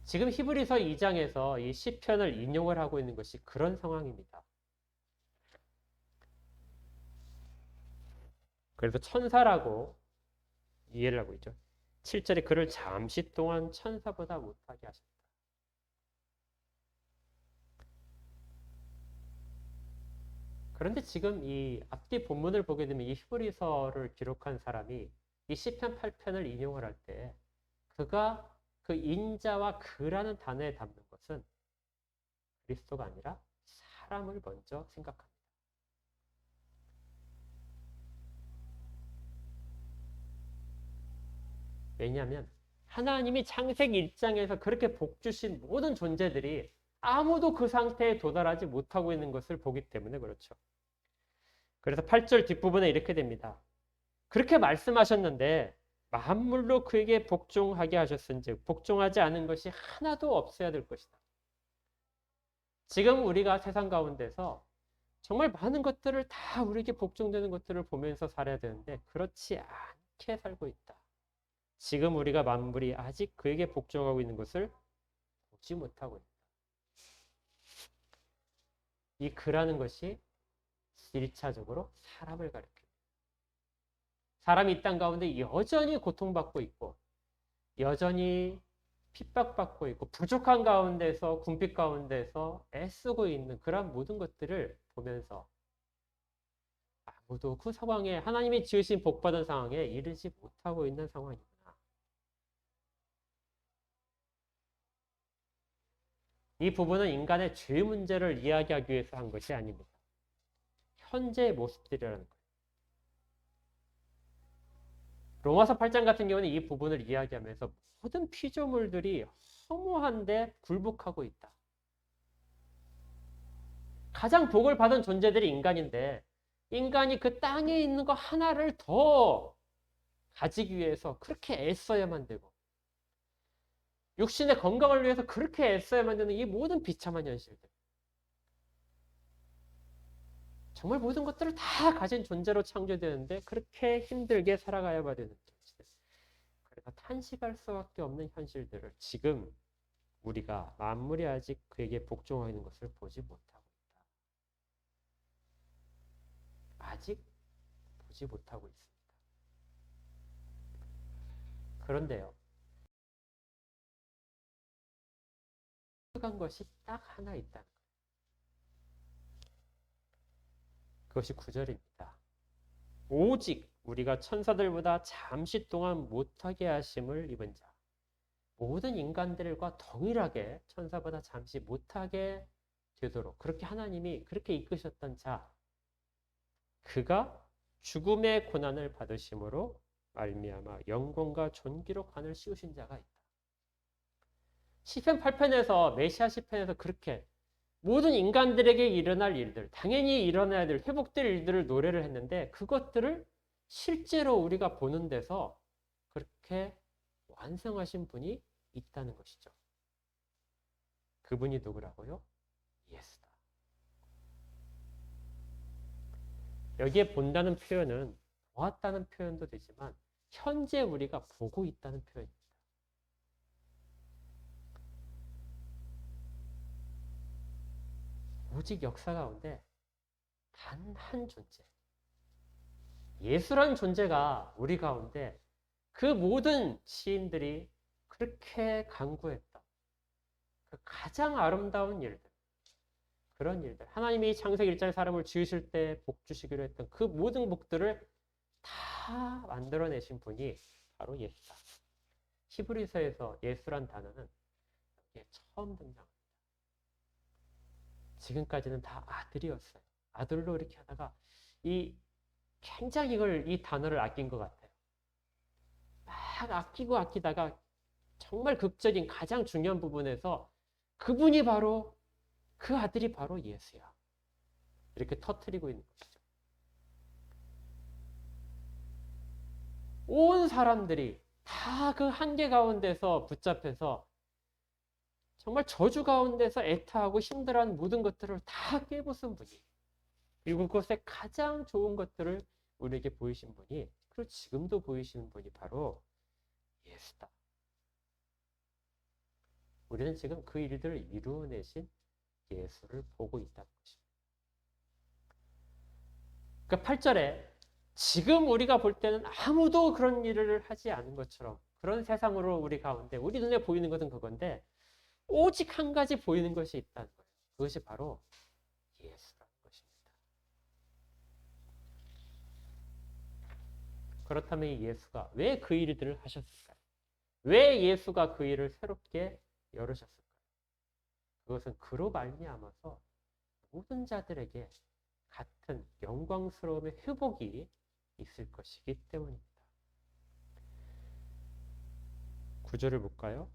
지금 히브리서 2장에서 이 시편을 인용을 하고 있는 것이 그런 상황입니다. 그래서 천사라고 이해를 하고 있죠. 7절에 그를 잠시 동안 천사보다 못하게 하셨다. 그런데 지금 이 앞뒤 본문을 보게 되면 이 히브리서를 기록한 사람이 이 시편 8편을 인용을 할 때 그가 그 인자와 그라는 단어에 담는 것은 그리스도가 아니라 사람을 먼저 생각합니다. 왜냐하면 하나님이 창세기 1장에서 그렇게 복 주신 모든 존재들이 아무도 그 상태에 도달하지 못하고 있는 것을 보기 때문에 그렇죠. 그래서 8절 뒷부분에 이렇게 됩니다. 그렇게 말씀하셨는데 만물로 그에게 복종하게 하셨은즉 복종하지 않은 것이 하나도 없어야 될 것이다. 지금 우리가 세상 가운데서 정말 많은 것들을 다 우리에게 복종되는 것들을 보면서 살아야 되는데 그렇지 않게 살고 있다. 지금 우리가 만물이 아직 그에게 복종하고 있는 것을 보지 못하고 있다. 이 그라는 것이 1차적으로 사람을 가리킵니다. 사람이 이 땅 가운데 여전히 고통받고 있고 여전히 핍박받고 있고 부족한 가운데서 궁핍 가운데서 애쓰고 있는 그런 모든 것들을 보면서 아무도 그 상황에 하나님이 지으신 복받은 상황에 이르지 못하고 있는 상황입니다. 이 부분은 인간의 죄 문제를 이야기하기 위해서 한 것이 아닙니다. 현재의 모습들이라는 거예요. 로마서 8장 같은 경우는 이 부분을 이야기하면서 모든 피조물들이 허무한데 굴복하고 있다. 가장 복을 받은 존재들이 인간인데 인간이 그 땅에 있는 거 하나를 더 가지기 위해서 그렇게 애써야만 되고 육신의 건강을 위해서 그렇게 애써야만 되는 이 모든 비참한 현실들. 정말 모든 것들을 다 가진 존재로 창조되는데 그렇게 힘들게 살아가야만 되는 존재들. 그래서 탄식할 수밖에 없는 현실들을 지금 우리가 만물이 아직 그에게 복종하는 것을 보지 못하고 있다. 아직 보지 못하고 있습니다. 그런데요. 한 것이 딱 하나 있다는 거예요. 그것이 9절입니다. 오직 우리가 천사들보다 잠시 동안 못하게 하심을 입은 자. 모든 인간들과 동일하게 천사보다 잠시 못하게 되도록 그렇게 하나님이 그렇게 이끄셨던 자. 그가 죽음의 고난을 받으심으로 말미암아 영광과 존귀로 관을 씌우신 자가 있다. 시편 8편에서 메시아 시편에서 그렇게 모든 인간들에게 일어날 일들, 당연히 일어나야 될 회복될 일들을 노래를 했는데 그것들을 실제로 우리가 보는 데서 그렇게 완성하신 분이 있다는 것이죠. 그분이 누구라고요? 예수다. 여기에 본다는 표현은 보았다는 표현도 되지만 현재 우리가 보고 있다는 표현입니다. 오직 역사 가운데 단 한 존재, 예수란 존재가 우리 가운데 그 모든 시인들이 그렇게 간구했던 그 가장 아름다운 일들, 그런 일들, 하나님이 창세기 1장에 사람을 지으실 때 복 주시기로 했던 그 모든 복들을 다 만들어내신 분이 바로 예수다. 히브리서에서 예수란 단어는 처음 등장합니다. 지금까지는 다 아들이었어요. 아들로 이렇게 하다가 굉장히 이 단어를 아낀 것 같아요. 막 아끼다가 정말 극적인 가장 중요한 부분에서 그분이 바로 그 아들이 바로 예수야. 이렇게 터뜨리고 있는 것이죠. 온 사람들이 다 그 한계 가운데서 붙잡혀서 정말 저주 가운데서 애타하고 힘들어하는 모든 것들을 다 깨부순 분이, 그리고 그것의 가장 좋은 것들을 우리에게 보이신 분이, 그리고 지금도 보이시는 분이 바로 예수다. 우리는 지금 그 일들을 이루어내신 예수를 보고 있다는 것입니다. 그러니까 8절에 지금 우리가 볼 때는 아무도 그런 일을 하지 않은 것처럼 그런 세상으로 우리 가운데 우리 눈에 보이는 것은 그건데 오직 한 가지 보이는 것이 있다는 거예요. 그것이 바로 예수라는 것입니다. 그렇다면 이 예수가 왜 그 일들을 하셨을까요? 왜 예수가 그 일을 새롭게 열으셨을까요? 그것은 그로 말미암아서 모든 자들에게 같은 영광스러움의 회복이 있을 것이기 때문입니다. 구절을 볼까요?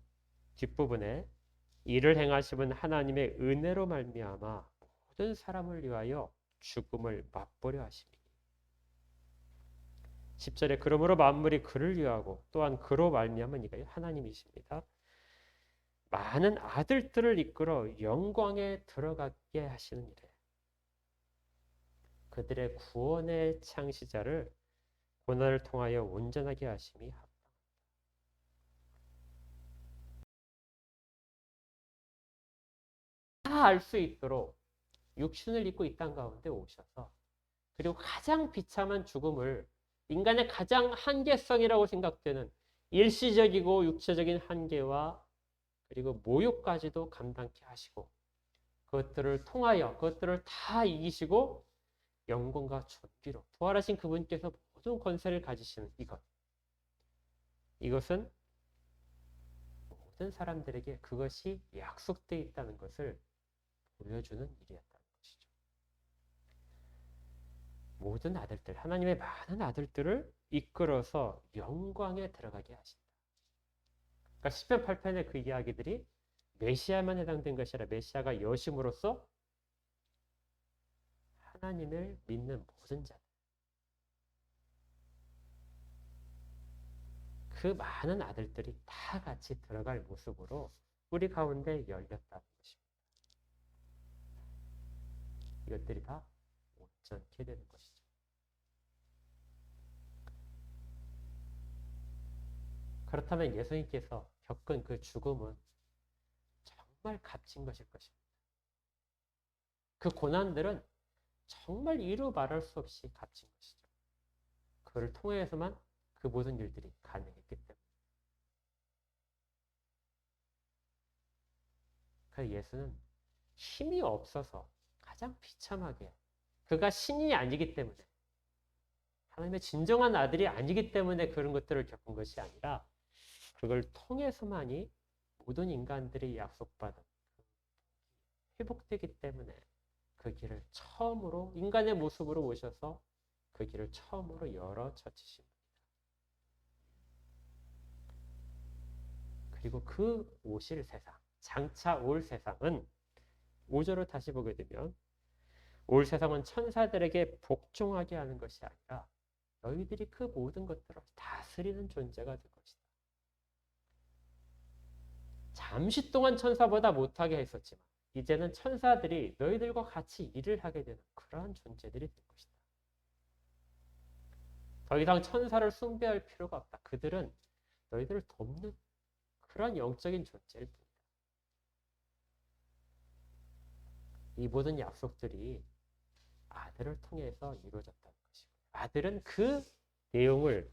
뒷부분에 이를 행하심은 하나님의 은혜로 말미암아 모든 사람을 위하여 죽음을 맛보려 하심이니. 10절에 그러므로 만물이 그를 위하고 또한 그로 말미암은 이가 하나님이십니다. 많은 아들들을 이끌어 영광에 들어가게 하시는 이래. 그들의 구원의 창시자를 고난을 통하여 온전하게 하심이 합당하다. 다 알 수 있도록 육신을 입고 이 땅 가운데 오셔서, 그리고 가장 비참한 죽음을, 인간의 가장 한계성이라고 생각되는 일시적이고 육체적인 한계와 그리고 모욕까지도 감당케 하시고, 그것들을 통하여 그것들을 다 이기시고 영광과 존귀로 부활하신 그분께서 모든 권세를 가지시는 이것은 모든 사람들에게 그것이 약속되어 있다는 것을 보여주는 일이었다는 것이죠. 모든 아들들, 하나님의 많은 아들들을 이끌어서 영광에 들어가게 하신다. 그러니까 10편 8편의 그 이야기들이 메시아만 해당된 것이 아니라 메시아가 여심으로써 하나님을 믿는 모든 자들, 그 많은 아들들이 다 같이 들어갈 모습으로 우리 가운데 열렸다는 것입니다. 이것들이 다 온전케 되는 것이죠. 그렇다면 예수님께서 겪은 그 죽음은 정말 값진 것일 것입니다. 그 고난들은 정말 이루 말할 수 없이 값진 것이죠. 그를 통해서만 그 모든 일들이 가능했기 때문에. 그 예수는 힘이 없어서 가장 비참하게, 그가 신이 아니기 때문에, 하나님의 진정한 아들이 아니기 때문에 그런 것들을 겪은 것이 아니라 그걸 통해서만이 모든 인간들이 약속받은 회복되기 때문에 그 길을 처음으로 인간의 모습으로 오셔서 그 길을 처음으로 열어 젖히십니다. 그리고 그 오실 세상, 장차 올 세상은 5절을 다시 보게 되면 올 세상은 천사들에게 복종하게 하는 것이 아니라 너희들이 그 모든 것들을 다스리는 존재가 될 것이다. 잠시 동안 천사보다 못하게 했었지만 이제는 천사들이 너희들과 같이 일을 하게 되는 그러한 존재들이 될 것이다. 더 이상 천사를 숭배할 필요가 없다. 그들은 너희들을 돕는 그런 영적인 존재일 뿐이다. 이 모든 약속들이 아들을 통해서 이루어졌다는 것이고, 아들은 그 내용을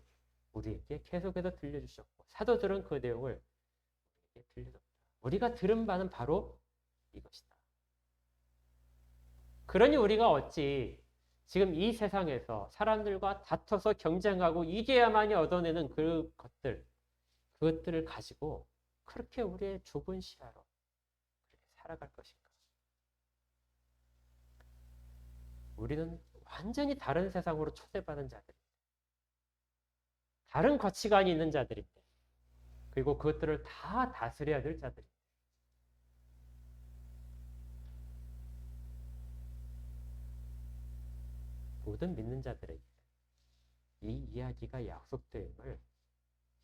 우리에게 계속해서 들려주셨고, 사도들은 그 내용을 우리에게 들려줬다. 우리가 들은 바는 바로 이것이다. 그러니 우리가 어찌 지금 이 세상에서 사람들과 다퉈서 경쟁하고 이겨야만이 얻어내는 그것들을 가지고 그렇게 우리의 좁은 시야로 그렇게 살아갈 것인가? 우리는 완전히 다른 세상으로 초대받은 자들, 다른 가치관이 있는 자들인데, 그리고 그것들을 다 다스려야 될 자들입니다. 모든 믿는 자들에게 이 이야기가 약속됨을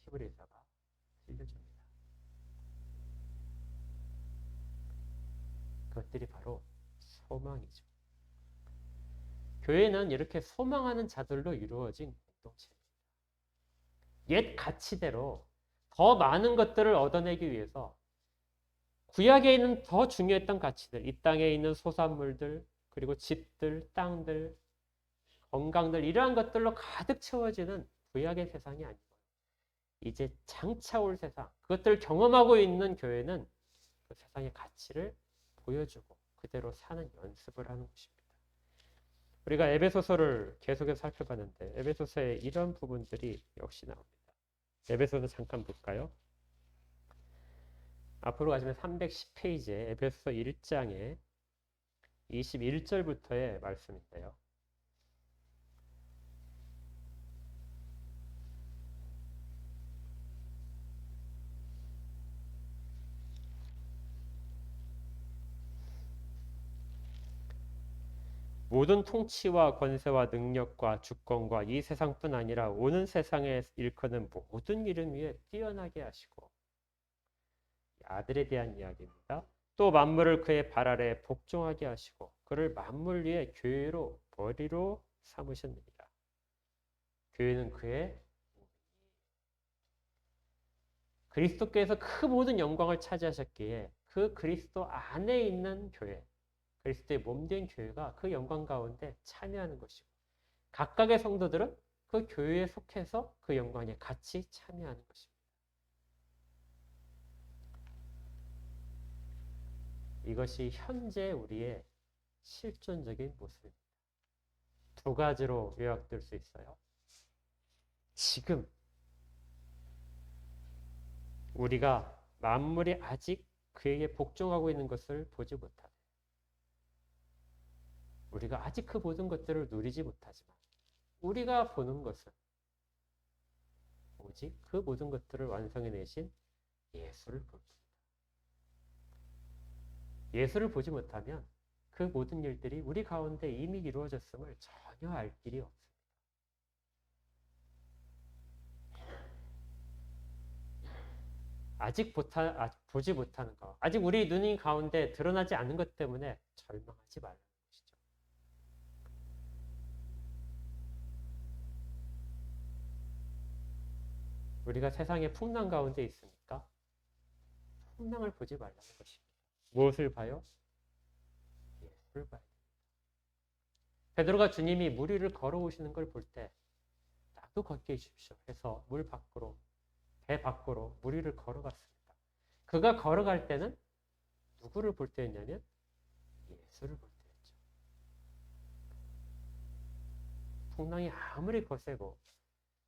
히브리서가 들려줍니다. 그것들이 바로 소망이죠. 교회는 이렇게 소망하는 자들로 이루어진 공동체입니다. 옛 가치대로 더 많은 것들을 얻어내기 위해서 구약에 있는 더 중요했던 가치들, 이 땅에 있는 소산물들, 그리고 집들, 땅들, 건강들, 이러한 것들로 가득 채워지는 구약의 세상이 아니고, 이제 장차 올 세상, 그것들을 경험하고 있는 교회는 그 세상의 가치를 보여주고 그대로 사는 연습을 하는 것입니다. 우리가 에베소서를 계속해서 살펴봤는데 에베소서에 이런 부분들이 역시 나옵니다. 에베소서 잠깐 볼까요? 앞으로 가시면 310페이지에 에베소서 1장에 21절부터의 말씀인데요. 모든 통치와 권세와 능력과 주권과 이 세상뿐 아니라 오는 세상에 일컫는 모든 이름 위에 뛰어나게 하시고, 아들에 대한 이야기입니다. 또 만물을 그의 발 아래 복종하게 하시고 그를 만물 위에 교회로 머리로 삼으셨느니라. 교회는 그의 그리스도께서 그 모든 영광을 차지하셨기에 그 그리스도 안에 있는 교회, 그리스도의 몸된 교회가 그 영광 가운데 참여하는 것이고, 각각의 성도들은 그 교회에 속해서 그 영광에 같이 참여하는 것입니다. 이것이 현재 우리의 실존적인 모습입니다. 두 가지로 요약될 수 있어요. 지금 우리가 만물이 아직 그에게 복종하고 있는 것을 보지 못하네. 우리가 아직 그 모든 것들을 누리지 못하지만 우리가 보는 것은 오직 그 모든 것들을 완성해내신 예수를 볼 뿐이다. 예수를 보지 못하면 그 모든 일들이 우리 가운데 이미 이루어졌음을 전혀 알 길이 없습니다. 아직 보지 못하는 것, 아직 우리 눈이 가운데 드러나지 않는 것 때문에 절망하지 말라는 것이죠. 우리가 세상의 풍랑 가운데 있으니까 풍랑을 보지 말라는 것입니다. 무엇을 봐요? 예수를 봐야 됩니다. 베드로가 주님이 물 위를 걸어오시는 걸 볼 때 나도 걷게 해주십시오 해서 배 밖으로 물 위를 걸어갔습니다. 그가 걸어갈 때는 누구를 볼 때였냐면 예수를 볼 때였죠. 풍랑이 아무리 거세고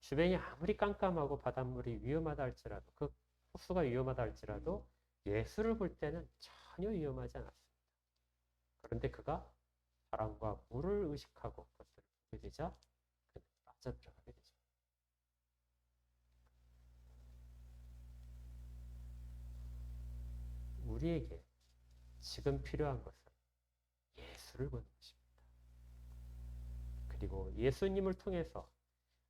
주변이 아무리 깜깜하고 바닷물이 위험하다 할지라도, 그 호수가 위험하다 할지라도 예수를 볼 때는 전혀 위험하지 않았습니다. 그런데 그가 바람과 물을 의식하고 그것들을 보게 되자 그는 빠져들어가게 되죠. 우리에게 지금 필요한 것은 예수를 보는 것입니다. 그리고 예수님을 통해서,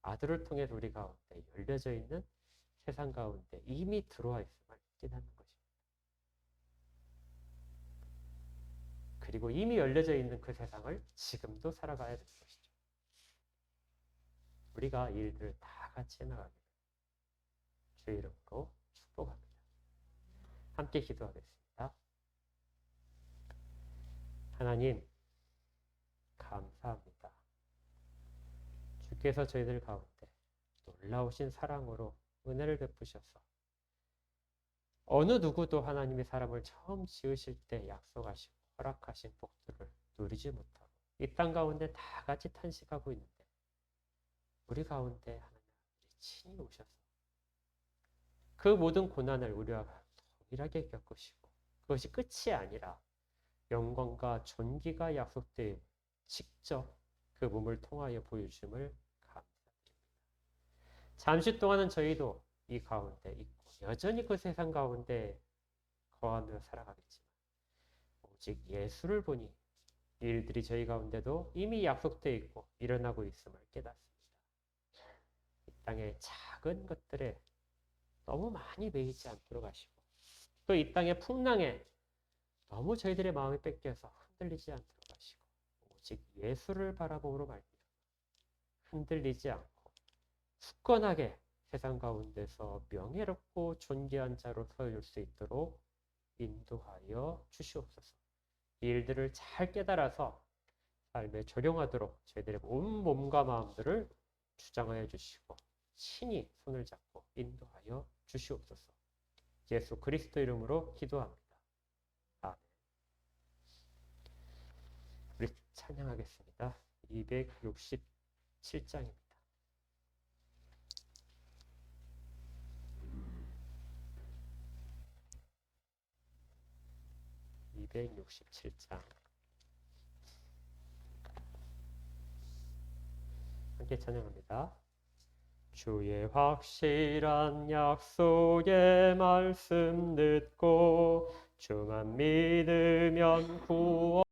아들을 통해서 우리 가운데 열려져 있는 세상 가운데 이미 들어와 있음을 깨닫는 것입니다. 그리고 이미 열려져 있는 그 세상을 지금도 살아가야 되는 것이죠. 우리가 이 일들을 다 같이 해나가기를 주의 이름으로 축복합니다. 함께 기도하겠습니다. 하나님 감사합니다. 주께서 저희들 가운데 놀라우신 사랑으로 은혜를 베푸셔서 어느 누구도 하나님의 사람을 처음 지으실 때 약속하시고 허락하신 복들을 누리지 못하고 이 땅 가운데 다 같이 탄식하고 있는데 우리 가운데 하나님 친히 오셔서 그 모든 고난을 우리와 동일하게 겪으시고 그것이 끝이 아니라 영광과 존귀가 약속되어 직접 그 몸을 통하여 보여주심을 감사드립니다. 잠시 동안은 저희도 이 가운데 있고 여전히 그 세상 가운데 거하며 살아가겠지만 오직 예수를 보니 이 일들이 저희 가운데도 이미 약속되어 있고 일어나고 있음을 깨닫습니다. 이 땅의 작은 것들에 너무 많이 매이지 않도록 하시고 또 이 땅의 풍랑에 너무 저희들의 마음이 뺏겨서 흔들리지 않도록 하시고 오직 예수를 바라보므로 말미암아 흔들리지 않고 굳건하게 세상 가운데서 명예롭고 존귀한 자로 서줄 수 있도록 인도하여 주시옵소서. 이 일들을 잘 깨달아서 삶에 적용하도록 저희들의 온 몸과 마음들을 주장하여 주시고 친히 손을 잡고 인도하여 주시옵소서. 예수 그리스도 이름으로 기도합니다. 아멘. 우리 찬양하겠습니다. 267장입니다. 267장 함께 찬양합니다. 주의 확실한 약속의 말씀 듣고 주만 믿으면 구원.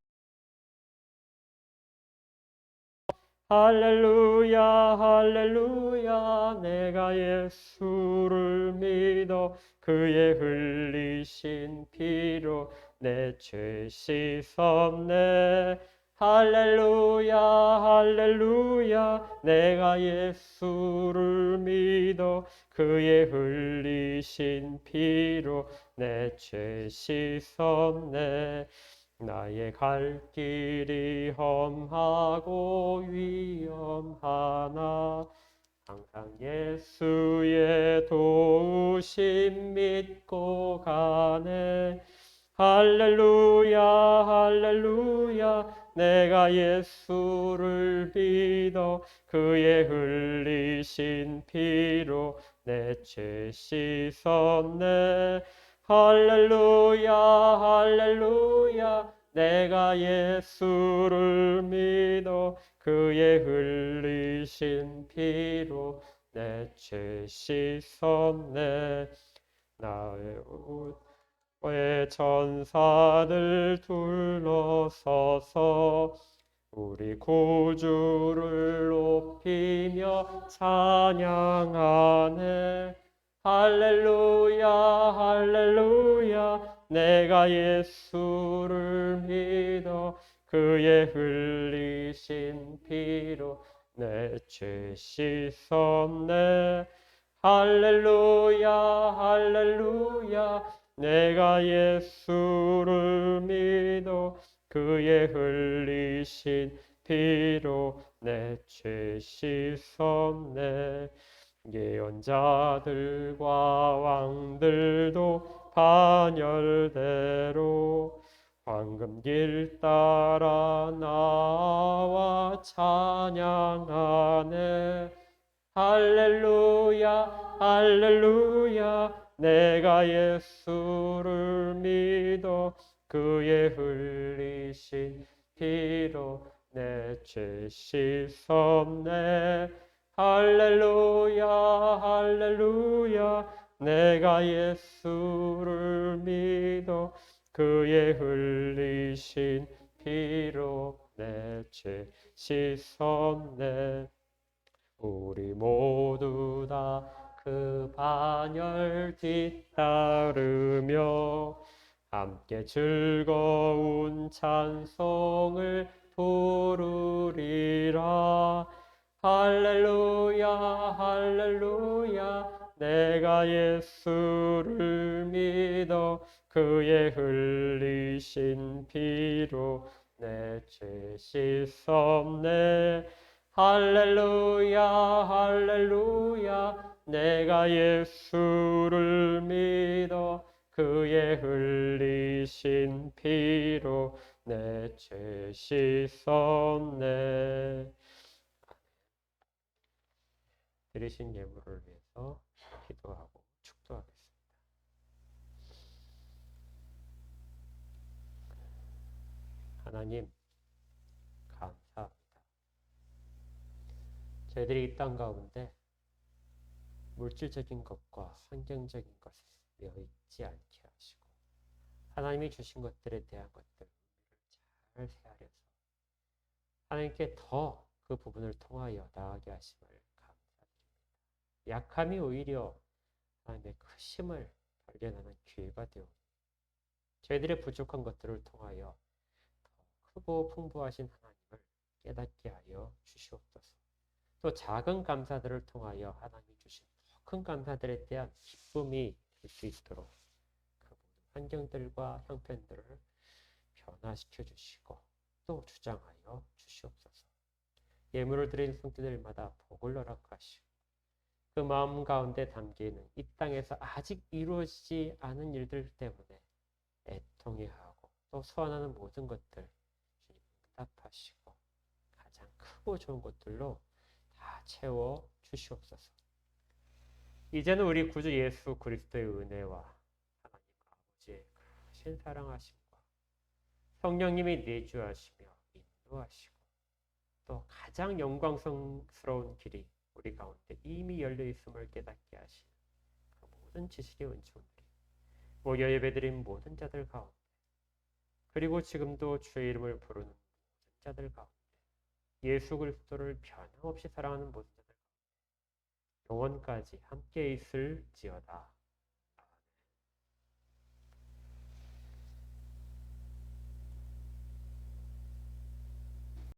할렐루야 할렐루야 내가 예수를 믿어 그의 흘리신 피로 내 죄 씻었네. 할렐루야 할렐루야 내가 예수를 믿어 그의 흘리신 피로 내 죄 씻었네. 나의 갈 길이 험하고 위험하나 항상 예수의 도우심 믿고 가네. 할렐루야 할렐루야 내가 예수를 믿어 그의 흘리신 피로 내 죄 씻었네. 할렐루야 할렐루야 내가 예수를 믿어 그의 흘리신 피로 내 죄 씻었네. 나의 왜 천사들 둘러서서 우리 구주를 높이며 찬양하네. 할렐루야 할렐루야 내가 예수를 믿어 그의 흘리신 피로 내 죄 씻었네. 할렐루야 할렐루야 내가 예수를 믿어 그의 흘리신 피로 내 죄 씻었네. 예언자들과 왕들도 반열대로 황금길 따라 나와 찬양하네. 할렐루야 할렐루야 내가 예수를 믿어 그의 흘리신 피로 내 죄 씻었네. 할렐루야 할렐루야 내가 예수를 믿어 그의 흘리신 피로 내 죄 씻었네. 우리 모두 다 그 반열 뒤따르며 함께 즐거운 찬송을 부르리라. 할렐루야 할렐루야 내가 예수를 믿어 그의 흘리신 피로 내 죄 씻었네. 할렐루야 할렐루야. 내가 예수를 믿어 그의 흘리신 피로 내 죄 씻었네. 드리신 예물을 위해서 기도하고 축도하겠습니다. 하나님 감사합니다. 저희들이 이 땅 가운데 물질적인 것과 환경적인 것에 매여 있지 않게 하시고 하나님이 주신 것들에 대한 것들을 잘 헤아려서 하나님께 더 그 부분을 통하여 나아가게 하심을 감사드립니다. 약함이 오히려 하나님의 크심을 발견하는 기회가 되어 저희들의 부족한 것들을 통하여 더 크고 풍부하신 하나님을 깨닫게 하여 주시옵소서. 또 작은 감사들을 통하여 하나님이 주신 더 큰 감사들에 대한 기쁨이 될 수 있도록 그 모든 환경들과 형편들을 변화시켜 주시고 또 주장하여 주시옵소서. 예물을 드리는 손길들마다 복을 허락하시고 그 마음 가운데 담기는 이 땅에서 아직 이루어지지 않은 일들 때문에 애통해하고 또 소원하는 모든 것들 주님 응답하시고 가장 크고 좋은 것들로 다 채워 주시옵소서. 이제는 우리 구주 예수 그리스도의 은혜와 하나님 아버지의 크신 사랑하심과 성령님이 내주하시며 인도하시고 또 가장 영광스러운 길이 우리 가운데 이미 열려 있음을 깨닫게 하시는 그 모든 지식의 은총들이 모여 예배드린 모든 자들 가운데 그리고 지금도 주의 이름을 부르는 모든 자들 가운데 예수 그리스도를 변함없이 사랑하는 모든 자들 가운데 영원까지 함께 있을지어다.